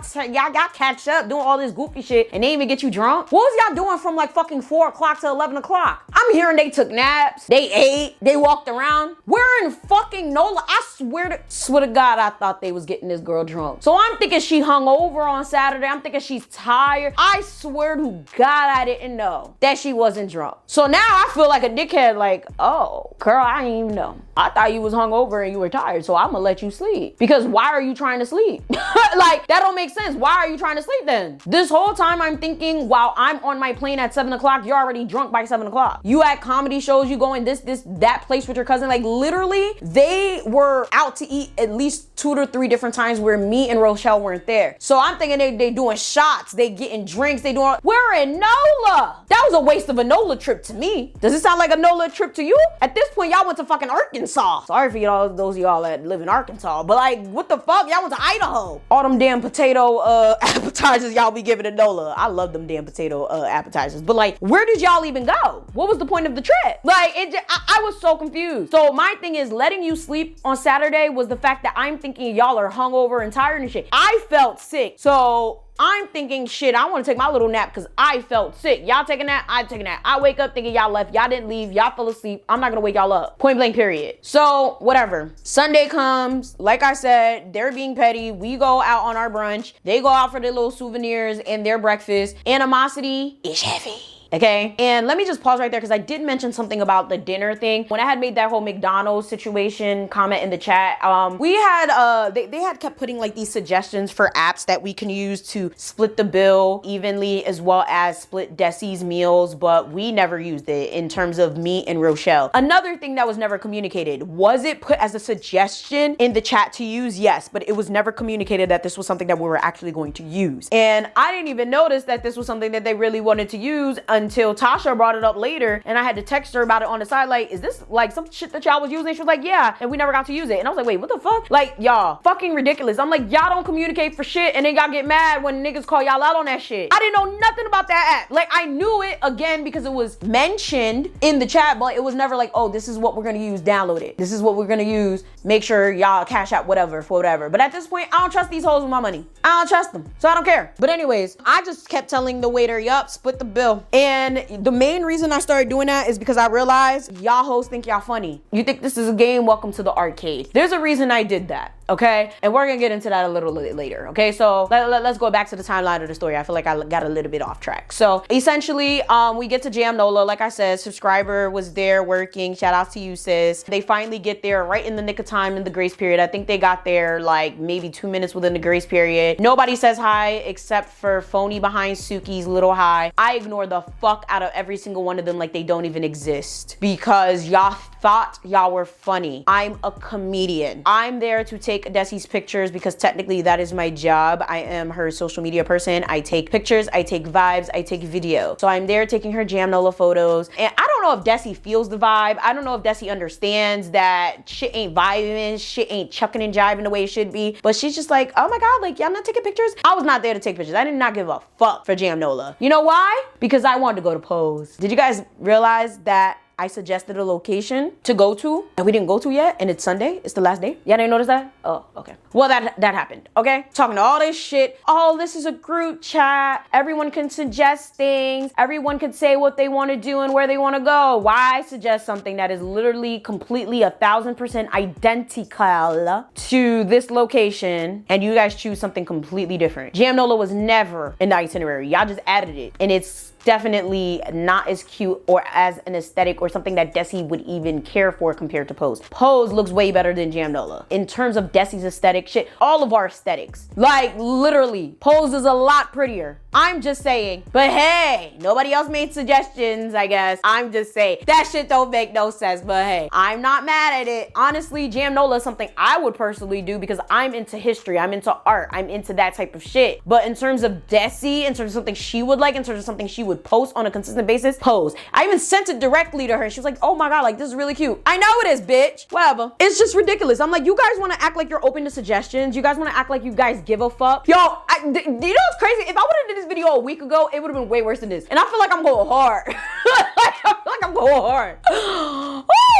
A: catch up doing all this goofy shit, and they even get you drunk. What was y'all doing from like fucking 4 o'clock to 11 o'clock? I'm hearing they took naps, they ate, they walked around. We're in fucking NOLA. I swear to God, I thought they was getting this girl drunk. So I'm thinking she hung over on Saturday. I'm thinking she's tired. I swear to God, I didn't know that she wasn't drunk. So now I feel like a dickhead, like, oh, girl, I didn't even know. I thought you was hungover and you were tired, so I'm gonna let you sleep. Because why are you trying to sleep? Like, that don't make sense. Why are you trying to sleep then? This whole time I'm thinking, while I'm on my plane at 7 o'clock, you're already drunk by 7 o'clock. You at comedy shows, you going that place with your cousin. Like, literally, they were out to eat at least 2 to 3 different times where me and Rochelle weren't there. So I'm thinking they doing shots, they getting drinks, we're in NOLA. That was a waste of a NOLA trip to me. Does it sound like a NOLA trip to you? At this point, y'all went to fucking Arkansas. Sorry for y'all, those of y'all that live in Arkansas, but like, what the fuck? Y'all went to Idaho. All them damn potato appetizers y'all be giving to NOLA. I love them damn potato appetizers. But like, where did y'all even go? What was the point of the trip? Like, I was so confused. So my thing is, letting you sleep on Saturday was the fact that I'm thinking y'all are hungover and tired and shit. I felt sick. So I'm thinking, shit, I want to take my little nap because I felt sick. Y'all take a nap, I take a nap. I wake up thinking y'all left. Y'all didn't leave. Y'all fell asleep. I'm not going to wake y'all up. Point blank, period. So, whatever. Sunday comes. Like I said, they're being petty. We go out on our brunch. They go out for their little souvenirs and their breakfast. Animosity is heavy. Okay, and let me just pause right there because I did mention something about the dinner thing. When I had made that whole McDonald's situation comment in the chat, we had they had kept putting like these suggestions for apps that we can use to split the bill evenly, as well as split Desi's meals, but we never used it in terms of me and Rochelle. Another thing that was never communicated, was it put as a suggestion in the chat to use? Yes, but it was never communicated that this was something that we were actually going to use. And I didn't even notice that this was something that they really wanted to use until Tasha brought it up later, and I had to text her about it on the side, like, is this like some shit that y'all was using? She was like, yeah, and we never got to use it. And I was like, wait, what the fuck? Like, y'all, fucking ridiculous. I'm like, y'all don't communicate for shit, and then y'all get mad when niggas call y'all out on that shit. I didn't know nothing about that app. Like, I knew it, again, because it was mentioned in the chat, but it was never like, oh, this is what we're gonna use, download it. This is what we're gonna use, make sure y'all cash out whatever for whatever. But at this point, I don't trust these hoes with my money. I don't trust them, so I don't care. But anyways, I just kept telling the waiter, yup, split the bill. And the main reason I started doing that is because I realized y'all hoes think y'all funny. You think this is a game? Welcome to the arcade. There's a reason I did that. Okay, and we're gonna get into that a little bit later. Okay, so let's go back to the timeline of the story. I feel like I got a little bit off track. So essentially, we get to Jam Nola. Like I said, subscriber was there working. Shout out to you, sis. They finally get there right in the nick of time in the grace period. I think they got there like maybe 2 minutes within the grace period. Nobody says hi except for phony behind Suki's little hi. I ignore the fuck out of every single one of them like they don't even exist because y'all thought y'all were funny. I'm a comedian. I'm there to take Desi's pictures because technically that is my job. I am her social media person. I take pictures, I take vibes, I take video. So I'm there taking her Jam Nola photos. And I don't know if Desi feels the vibe. I don't know if Desi understands that shit ain't vibing, shit ain't chucking and jiving the way it should be. But she's just like, oh my God, like y'all not taking pictures? I was not there to take pictures. I did not give a fuck for Jam Nola. You know why? Because I wanted to go to Pose. Did you guys realize that I suggested a location to go to and we didn't go to yet, and it's Sunday? It's the last day. Y'all didn't notice that? Oh, okay. Well, that happened, okay? Talking to all this shit. Oh, this is a group chat. Everyone can suggest things. Everyone can say what they want to do and where they want to go. Why suggest something that is literally completely 1000% identical to this location and you guys choose something completely different? Jam Nola was never in the itinerary. Y'all just added it, and it's definitely not as cute or as an aesthetic or something that Desi would even care for compared to Pose. Pose looks way better than Jam Nola. In terms of Desi's aesthetic, shit, all of our aesthetics. Like, literally, Pose is a lot prettier. I'm just saying. But hey, nobody else made suggestions, I guess. I'm just saying. That shit don't make no sense, but hey, I'm not mad at it. Honestly, Jam Nola is something I would personally do because I'm into history, I'm into art, I'm into that type of shit. But in terms of Desi, in terms of something she would like, in terms of something she would post on a consistent basis, Pose. I even sent it directly to her. She was like, oh my God, like this is really cute. I know it is, bitch. Whatever. It's just ridiculous. I'm like, you guys want to act like you're open to suggestions. You guys want to act like you guys give a fuck. Yo, you know what's crazy? If I would have did this video a week ago, it would have been way worse than this. And I feel like I'm going hard. I feel like I'm going hard.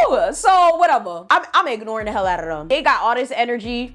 A: Ooh, so whatever. I'm ignoring the hell out of them. They got all this energy.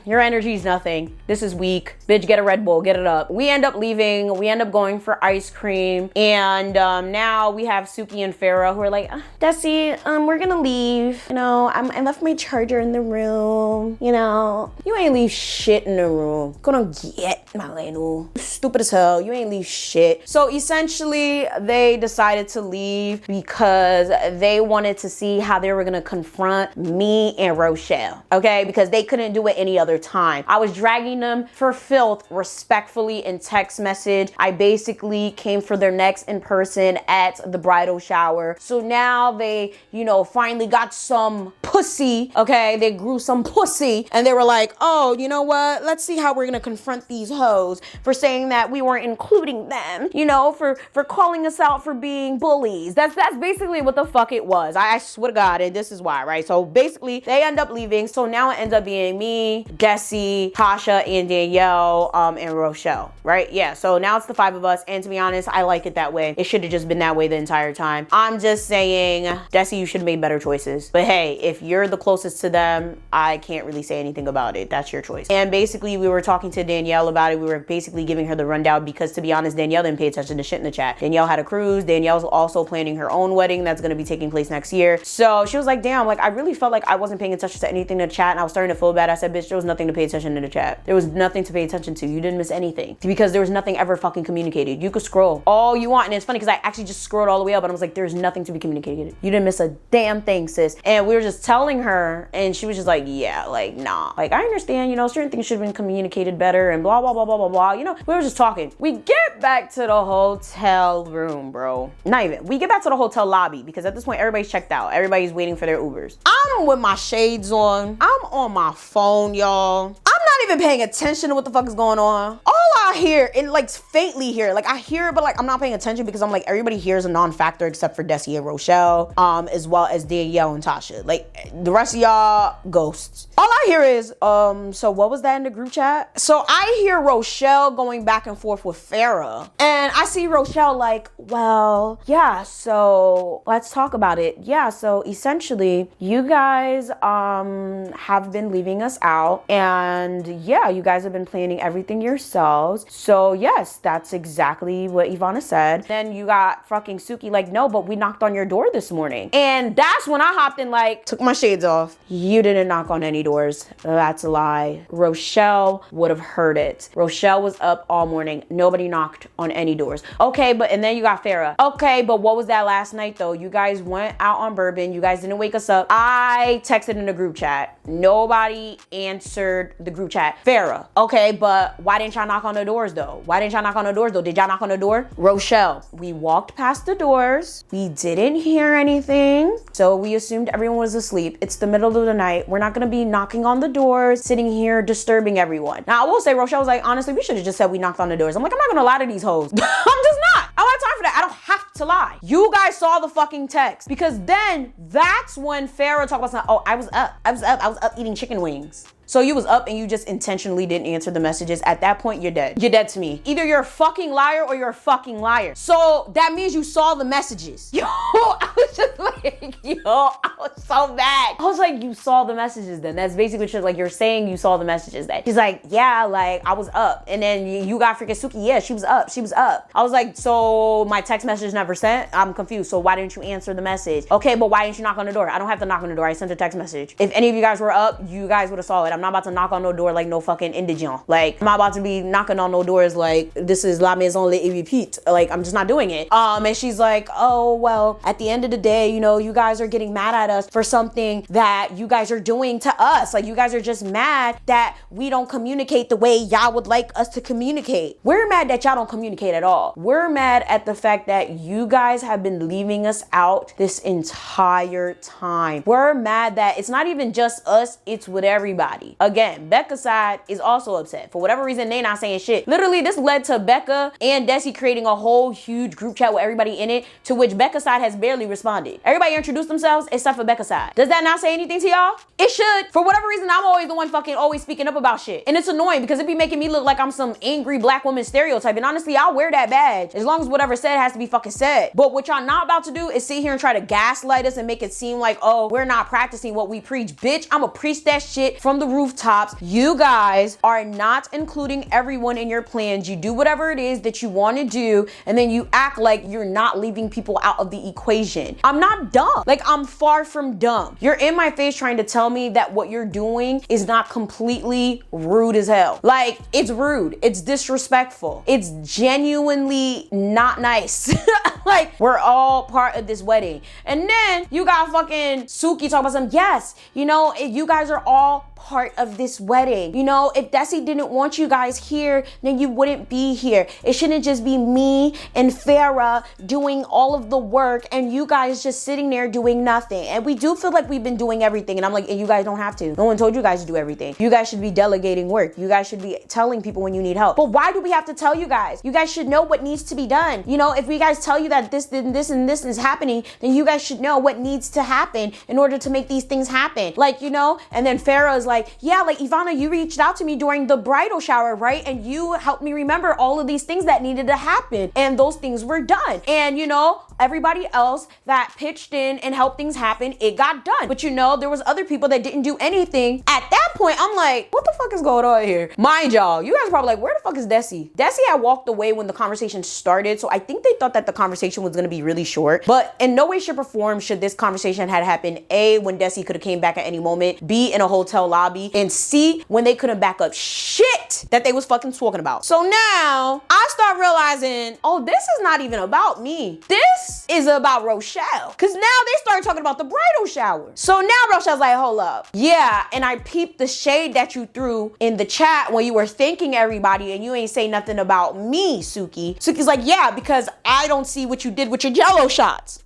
A: Your energy is nothing. This is weak. Bitch, get a Red Bull. Get it up. We end up leaving. We end up going for ice cream. And now we have Suki and Farah who are like, Desi, we're gonna leave. You know, I left my charger in the room. You know, you ain't leave shit in the room. Gonna get Malenu. Stupid as hell. You ain't leave shit. So essentially, they decided to leave because they wanted to see how they were gonna confront me and Rochelle. Okay, because they couldn't do it any other time. I was dragging them for filth respectfully in text message. I basically came for their next in person at the bridal shower. So now they, you know, finally got some pussy. Okay, they grew some pussy and they were like, oh, you know what? Let's see how we're gonna confront these hoes for saying that we weren't including them, you know, for calling us out for being bullies. That's basically what the fuck it was. I swear to God, and this is why, right? So basically they end up leaving. So now it ends up being me, Desi, Tasha, and Danielle, and Rochelle, right? Yeah, so now it's the 5 of us. And to be honest, I like it that way. It should have just been that way the entire time. I'm just saying, Desi, you should have made better choices. But hey, if you're the closest to them, I can't really say anything about it. That's your choice. And basically we were talking to Danielle about it. We were basically giving her the rundown because, to be honest, Danielle didn't pay attention to shit in the chat. Danielle had a cruise. Danielle's also planning her own wedding that's going to be taking place next year. So she was like, damn, like I really felt like I wasn't paying attention to anything in the chat and I was starting to feel bad. I said, bitch, there was nothing to pay attention to in the chat. There was nothing to pay attention to. You didn't miss anything because there was nothing ever fucking communicated. You could scroll all you want. And it's funny because I actually just scrolled all the way up and I was like, there's nothing to be communicated. You didn't miss a damn thing, sis. And we were just telling her and she was just like, yeah, like, nah. Like, I understand, you know, certain things should have been communicated better and blah, blah, blah, blah, blah, blah. You know, we were just talking. We get back to the hotel room, bro. Not even. We get back to the hotel lobby because at this point, everybody's checked out. Everybody's waiting for their Ubers. I'm with my shades on. I'm on my phone, y'all. I'm not even paying attention to what the fuck is going on. All I I hear, and like faintly hear, like I hear it, but like I'm not paying attention because I'm like, everybody here is a non-factor except for Desi and Rochelle, as well as Danielle and Tasha. Like the rest of y'all, ghosts. All I hear is, so what was that in the group chat? So I hear Rochelle going back and forth with Farrah, and I see Rochelle like, well, yeah, so let's talk about it. Yeah, so essentially, you guys have been leaving us out, and yeah, you guys have been planning everything yourselves. So yes, that's exactly what Yvana said. Then you got fucking Suki like, no, but we knocked on your door this morning. And that's when I hopped in, like, took my shades off. You didn't knock on any doors. That's a lie. Rochelle would have heard it. Rochelle was up all morning. Nobody knocked on any doors. Okay, but, and then you got Farrah. Okay, but what was that last night though? You guys went out on bourbon. You guys didn't wake us up. I texted in the group chat. Nobody answered the group chat. Farrah. Okay, but why didn't y'all knock on the doors though? Why didn't y'all knock on the doors though? Did y'all knock on the door? Rochelle, we walked past the doors. We didn't hear anything. So we assumed everyone was asleep. It's the middle of the night. We're not gonna be knocking on the doors, sitting here disturbing everyone. Now I will say, Rochelle was like, honestly, we should have just said we knocked on the doors. I'm like, I'm not gonna lie to these hoes. I'm just not. I don't have time for that. I don't have to lie. You guys saw the fucking text, because then that's when Farrah talked about something. Oh, I was up eating chicken wings. So you was up and you just intentionally didn't answer the messages. At that point, you're dead. You're dead to me. Either you're a fucking liar or you're a fucking liar. So that means you saw the messages. Yo, I was just like, yo, I was so mad. I was like, you saw the messages then. That's basically what you're saying, you saw the messages then. She's like, yeah, like I was up. And then you got freaking Suki. Yeah, she was up. She was up. I was like, so my text message never sent? I'm confused. So why didn't you answer the message? Okay, but why didn't you knock on the door? I don't have to knock on the door. I sent a text message. If any of you guys were up, you guys would have saw it. I'm not about to knock on no door like no fucking indigent. Like, I'm not about to be knocking on no doors like this is La Maison Le Repeat. Like, I'm just not doing it. And she's like, oh, well, at the end of the day, you know, you guys are getting mad at us for something that you guys are doing to us. Like, you guys are just mad that we don't communicate the way y'all would like us to communicate. We're mad that y'all don't communicate at all. We're mad at the fact that you guys have been leaving us out this entire time. We're mad that it's not even just us, it's with everybody. Again, Becca's side is also upset. For whatever reason, they not saying shit. Literally, this led to Becca and Desi creating a whole huge group chat with everybody in it, to which Becca's side has barely responded. Everybody introduced themselves except for Becca's side. Does that not say anything to y'all? It should. For whatever reason, I'm always the one fucking always speaking up about shit. And it's annoying because it be making me look like I'm some angry black woman stereotype. And honestly, I'll wear that badge as long as whatever said has to be fucking said. But what y'all not about to do is sit here and try to gaslight us and make it seem like, oh, we're not practicing what we preach. Bitch, I'ma preach that shit from the rooftops. You guys are not including everyone in your plans. You do whatever it is that you want to do, and then you act like you're not leaving people out of the equation. I'm not dumb. Like, I'm far from dumb. You're in my face trying to tell me that what you're doing is not completely rude as hell. Like, it's rude. It's disrespectful. It's genuinely not nice. Like, we're all part of this wedding. And then you got fucking Suki talking about some, yes, you know, you guys are all part of this wedding. You know, if Desi didn't want you guys here, then you wouldn't be here. It shouldn't just be me and Farrah doing all of the work and you guys just sitting there doing nothing. And we do feel like we've been doing everything. And I'm like, and you guys don't have to. No one told you guys to do everything. You guys should be delegating work. You guys should be telling people when you need help. But why do we have to tell you guys? You guys should know what needs to be done. You know, if we guys tell you that this and this is happening, then you guys should know what needs to happen in order to make these things happen. Like, you know, and then Farrah is like, yeah, like Yvana, you reached out to me during the bridal shower, right? And you helped me remember all of these things that needed to happen. And those things were done. And you know, everybody else that pitched in and helped things happen, it got done. But you know, there was other people that didn't do anything. At that point, I'm like, what the fuck is going on here? Mind y'all, you guys are probably like, where the fuck is Desi? Desi had walked away when the conversation started. So I think they thought that the conversation was going to be really short. But in no way, shape, or form should this conversation had happened, A, when Desi could have came back at any moment, B, in a hotel lobby, and C, when they couldn't back up shit that they was fucking talking about. So now I start realizing, oh, this is not even about me. This is about Rochelle. Cause now they started talking about the bridal shower. So now Rochelle's like, hold up. Yeah, and I peeped the shade that you threw in the chat when you were thanking everybody and you ain't say nothing about me, Suki. Suki's like, yeah, because I don't see what you did with your jello shots.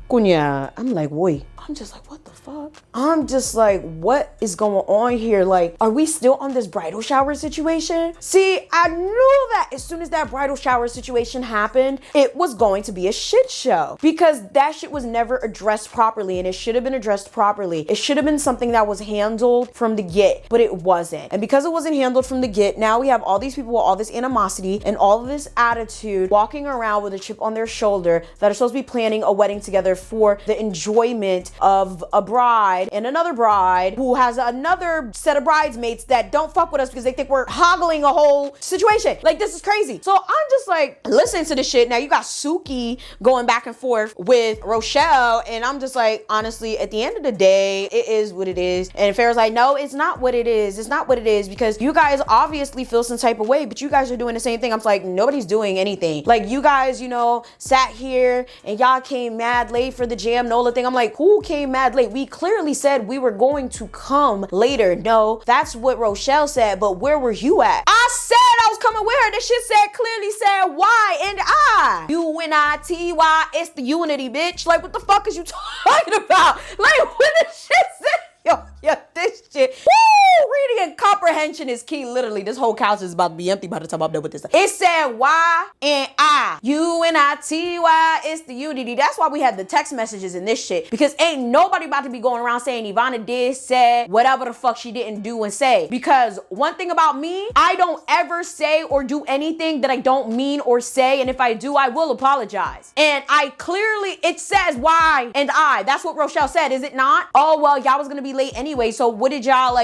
A: Kunya, I'm like, wait, I'm just like, what the fuck? I'm just like, what is going on here? Like, are we still on this bridal shower situation? See, I knew that as soon as that bridal shower situation happened, it was going to be a shit show because that shit was never addressed properly, and it should have been addressed properly. It should have been something that was handled from the get, but it wasn't. And because it wasn't handled from the get, now we have all these people with all this animosity and all of this attitude walking around with a chip on their shoulder that are supposed to be planning a wedding together for the enjoyment of a bride and another bride who has another set of bridesmaids that don't fuck with us because they think we're hoggling a whole situation. Like, this is crazy. So I'm just like, listening to this shit. Now you got Suki going back and forth with Rochelle, and I'm just like, honestly, at the end of the day, it is what it is. And Farrah's like, no, it's not what it is. It's not what it is, because you guys obviously feel some type of way, but you guys are doing the same thing. I'm like, nobody's doing anything. Like, you guys, you know, sat here and y'all came mad late for the Jam Nola thing. I'm like, who came mad late? We clearly said we were going to come later. No, that's what Rochelle said, but where were you at? I said I was coming with her. This shit clearly said Y and I. UNITY, it's the unity, bitch. Like, what the fuck is you talking about? Like, when this shit said, yo, this shit. Woo! Reading and comprehension is key. Literally, this whole couch is about to be empty by the time I'm done with this. It said Y and I. UNITY, it's the unity. That's why we have the text messages in this shit. Because ain't nobody about to be going around saying Yvana did, said, whatever the fuck she didn't do and say. Because one thing about me, I don't ever say or do anything that I don't mean or say. And if I do, I will apologize. And I clearly, it says Y and I. That's what Rochelle said, is it not? Oh, well, y'all was gonna be late anyway, so what do y'all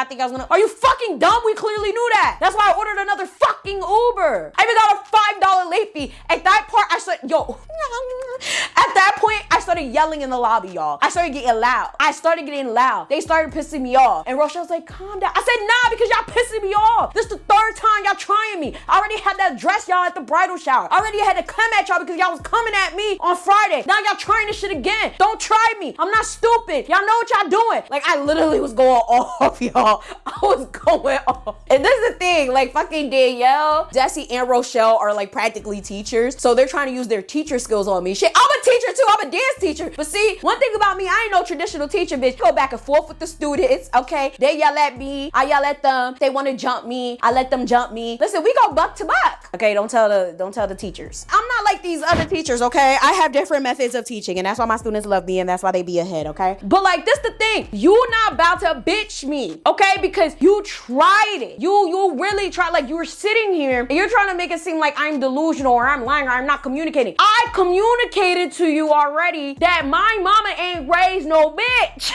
A: think I was gonna? Are you fucking dumb? We clearly knew that. That's why I ordered another fucking Uber. I even got a $5 late fee. At that part, I said, at that point, I started yelling in the lobby, y'all. I started getting loud. They started pissing me off. And Rochelle's like, calm down. I said, nah, because y'all pissing me off. This is the third time y'all trying me. I already had that dress y'all at the bridal shower. I already had to come at y'all because y'all was coming at me on Friday. Now y'all trying this shit again. Don't try me. I'm not stupid. Y'all know what y'all doing. Like, I literally was going off, y'all. I was going off. And this is the thing, like, fucking Danielle, Desi, and Rochelle are like practically teachers. So they're trying to use their teacher skills on me. Shit, I'm a teacher too. I'm a dance teacher. But see, one thing about me, I ain't no traditional teacher, bitch. Go back and forth with the students, okay? They yell at me. I yell at them. They want to jump me. I let them jump me. Listen, we go buck to buck. Okay, don't tell the teachers. I'm not like these other teachers, okay? I have different methods of teaching, and that's why my students love me, and that's why they be ahead, okay? But like, this the thing. You not about to bitch me, okay? Because you tried it. You really tried. Like, you were sitting here and you're trying to make it seem like I'm delusional or I'm lying or I'm not communicating. I communicated to you already that my mama ain't raised no bitch.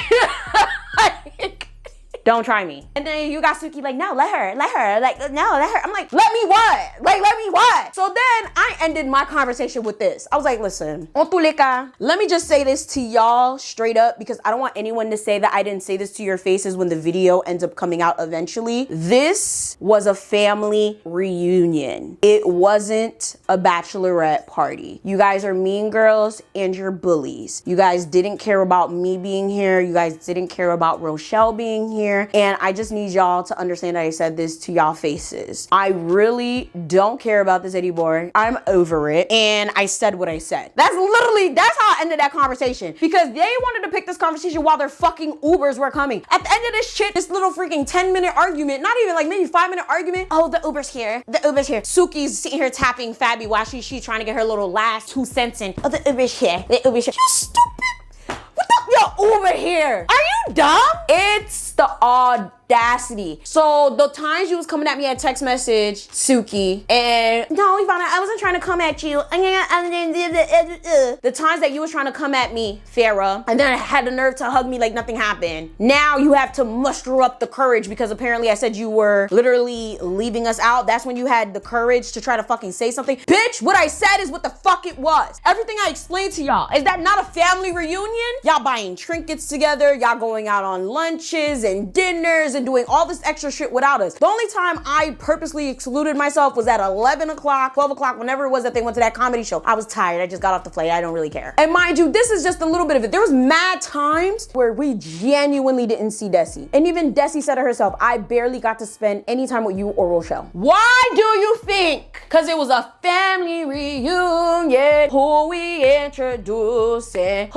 A: Don't try me. And then you got Suki like, no, let her. Like, no, let her. I'm like, let me what? Like, let me what? So then I ended my conversation with this. I was like, listen, Otuleka, let me just say this to y'all straight up, because I don't want anyone to say that I didn't say this to your faces when the video ends up coming out eventually. This was a family reunion. It wasn't a bachelorette party. You guys are mean girls and you're bullies. You guys didn't care about me being here. You guys didn't care about Rochelle being here. And I just need y'all to understand that I said this to y'all faces. I really don't care about this anymore. I'm over it. And I said what I said. That's how I ended that conversation, because they wanted to pick this conversation while their fucking Ubers were coming. At the end of this shit, this little freaking 10-minute argument, not even like maybe 5-minute argument. Oh, the Uber's here. The Uber's here. Suki's sitting here tapping Fabi while she's trying to get her little last 2 cents in. Oh, the Uber's here. The Uber's here. You stupid. What the? Yo, Uber here. Are you dumb? It's the audacity. So the times you was coming at me at text message, Suki, and no, Yvana, I wasn't trying to come at you. The times that you was trying to come at me, Farrah, and then I had the nerve to hug me like nothing happened. Now you have to muster up the courage because apparently I said you were literally leaving us out. That's when you had the courage to try to fucking say something. Bitch, what I said is what the fuck it was. Everything I explained to y'all. Is that not a family reunion? Y'all buying trinkets together. Y'all going out on lunches and dinners and and doing all this extra shit without us. The only time I purposely excluded myself was at 11 o'clock, 12 o'clock, whenever it was that they went to that comedy show. I was tired. I just got off the flight. I don't really care. And mind you, this is just a little bit of it. There was mad times where we genuinely didn't see Desi. And even Desi said it herself, I barely got to spend any time with you or Rochelle. Why do you think? Because it was a family reunion. Who we introducing?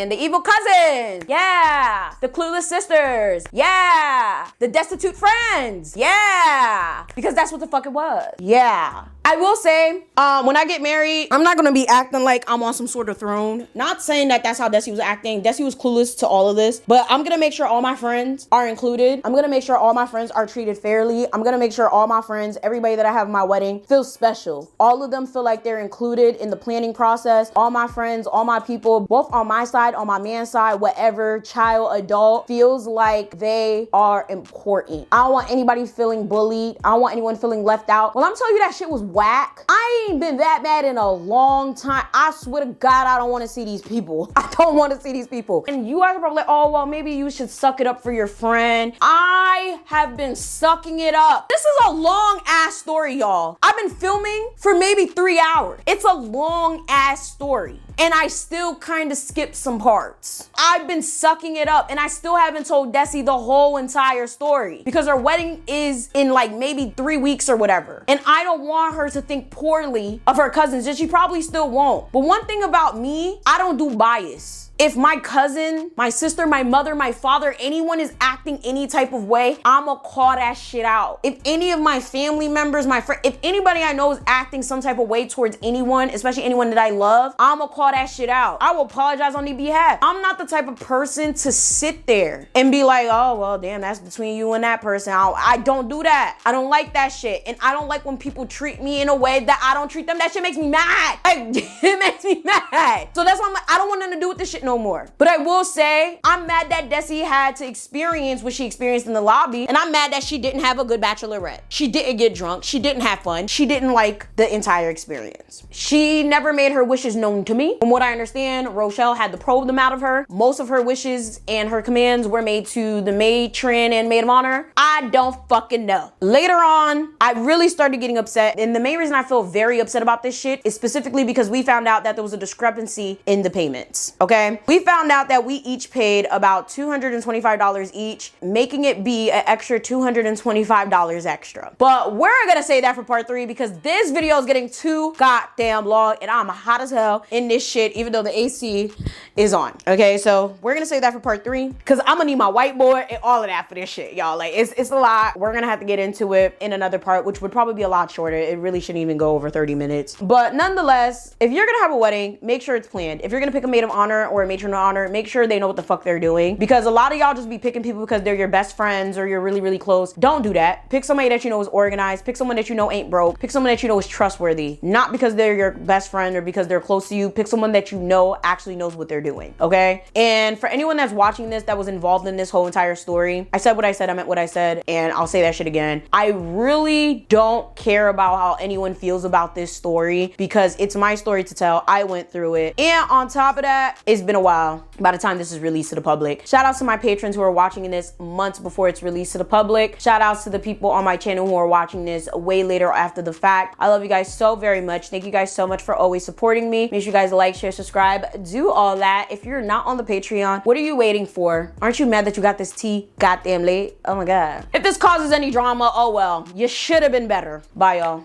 A: The evil cousins. Yeah. The clueless sisters. Yeah. The destitute friends. Yeah. Because that's what the fuck it was. Yeah. I will say, when I get married, I'm not gonna be acting like I'm on some sort of throne. Not saying that that's how Desi was acting. Desi was clueless to all of this, but I'm gonna make sure all my friends are included. I'm gonna make sure all my friends are treated fairly. I'm gonna make sure all my friends, everybody that I have at my wedding, feels special. All of them feel like they're included in the planning process. All my friends, all my people, both on my side, on my man's side, whatever, child, adult, feels like they are important. I don't want anybody feeling bullied. I don't want anyone feeling left out. Well, I'm telling you that shit was whack. I ain't been that mad in a long time. I swear to God, I don't want to see these people. I don't want to see these people. And you guys are probably like, oh, well, maybe you should suck it up for your friend. I have been sucking it up. This is a long ass story, y'all. I've been filming for maybe 3 hours. It's a long ass story. And I still kind of skipped some parts. I've been sucking it up and I still haven't told Desi the whole entire story because her wedding is in like maybe 3 weeks or whatever. And I don't want her to think poorly of her cousins, and she probably still won't. But one thing about me, I don't do bias. If my cousin, my sister, my mother, my father, anyone is acting any type of way, I'ma call that shit out. If any of my family members, my friend, if anybody I know is acting some type of way towards anyone, especially anyone that I love, I'ma call that shit out. I will apologize on their behalf. I'm not the type of person to sit there and be like, oh, well, damn, that's between you and that person. I don't do that. I don't like that shit. And I don't like when people treat me in a way that I don't treat them. That shit makes me mad. Like, it makes me mad. So that's why I'm like, I don't want nothing to do with this shit no more. But I will say, I'm mad that Desi had to experience what she experienced in the lobby, and I'm mad that she didn't have a good bachelorette. She didn't get drunk. She didn't have fun. She didn't like the entire experience. She never made her wishes known to me. From what I understand, Rochelle had to probe them out of her. Most of her wishes and her commands were made to the matron and maid of honor. I don't fucking know. Later on, I really started getting upset, and the main reason I feel very upset about this shit is specifically because we found out that there was a discrepancy in the payments, okay? We found out that we each paid about $225 each, making it be an extra $225 extra. But we're gonna say that for part 3 because this video is getting too goddamn long and I'm hot as hell in this shit, even though the AC is on. Okay, so we're gonna say that for part 3 because I'm gonna need my whiteboard and all of that for this shit, y'all. Like, it's a lot. We're gonna have to get into it in another part, which would probably be a lot shorter. It really shouldn't even go over 30 minutes. But nonetheless, if you're gonna have a wedding, make sure it's planned. If you're gonna pick a maid of honor or a matron of honor, make sure they know what the fuck they're doing, because a lot of y'all just be picking people because they're your best friends or you're really, really close. Don't do that. Pick somebody that you know is organized. Pick someone that you know ain't broke. Pick someone that you know is trustworthy, not because they're your best friend or because they're close to you. Pick someone that you know actually knows what they're doing, okay? And for anyone that's watching this that was involved in this whole entire story, I said what I said, I meant what I said, and I'll say that shit again. I really don't care about how anyone feels about this story because it's my story to tell. I went through it. And on top of that, it's been a while by the time this is released to the public. Shout out to my patrons who are watching this months before it's released to the public. Shout outs to the people on my channel who are watching this way later after the fact. I love you guys so very much. Thank you guys so much for always supporting me. Make sure you guys like, share, subscribe, do all that. If you're not on the Patreon, what are you waiting for? Aren't you mad that you got this tea goddamn late? Oh my God. If this causes any drama, oh well, you should have been better. Bye, y'all.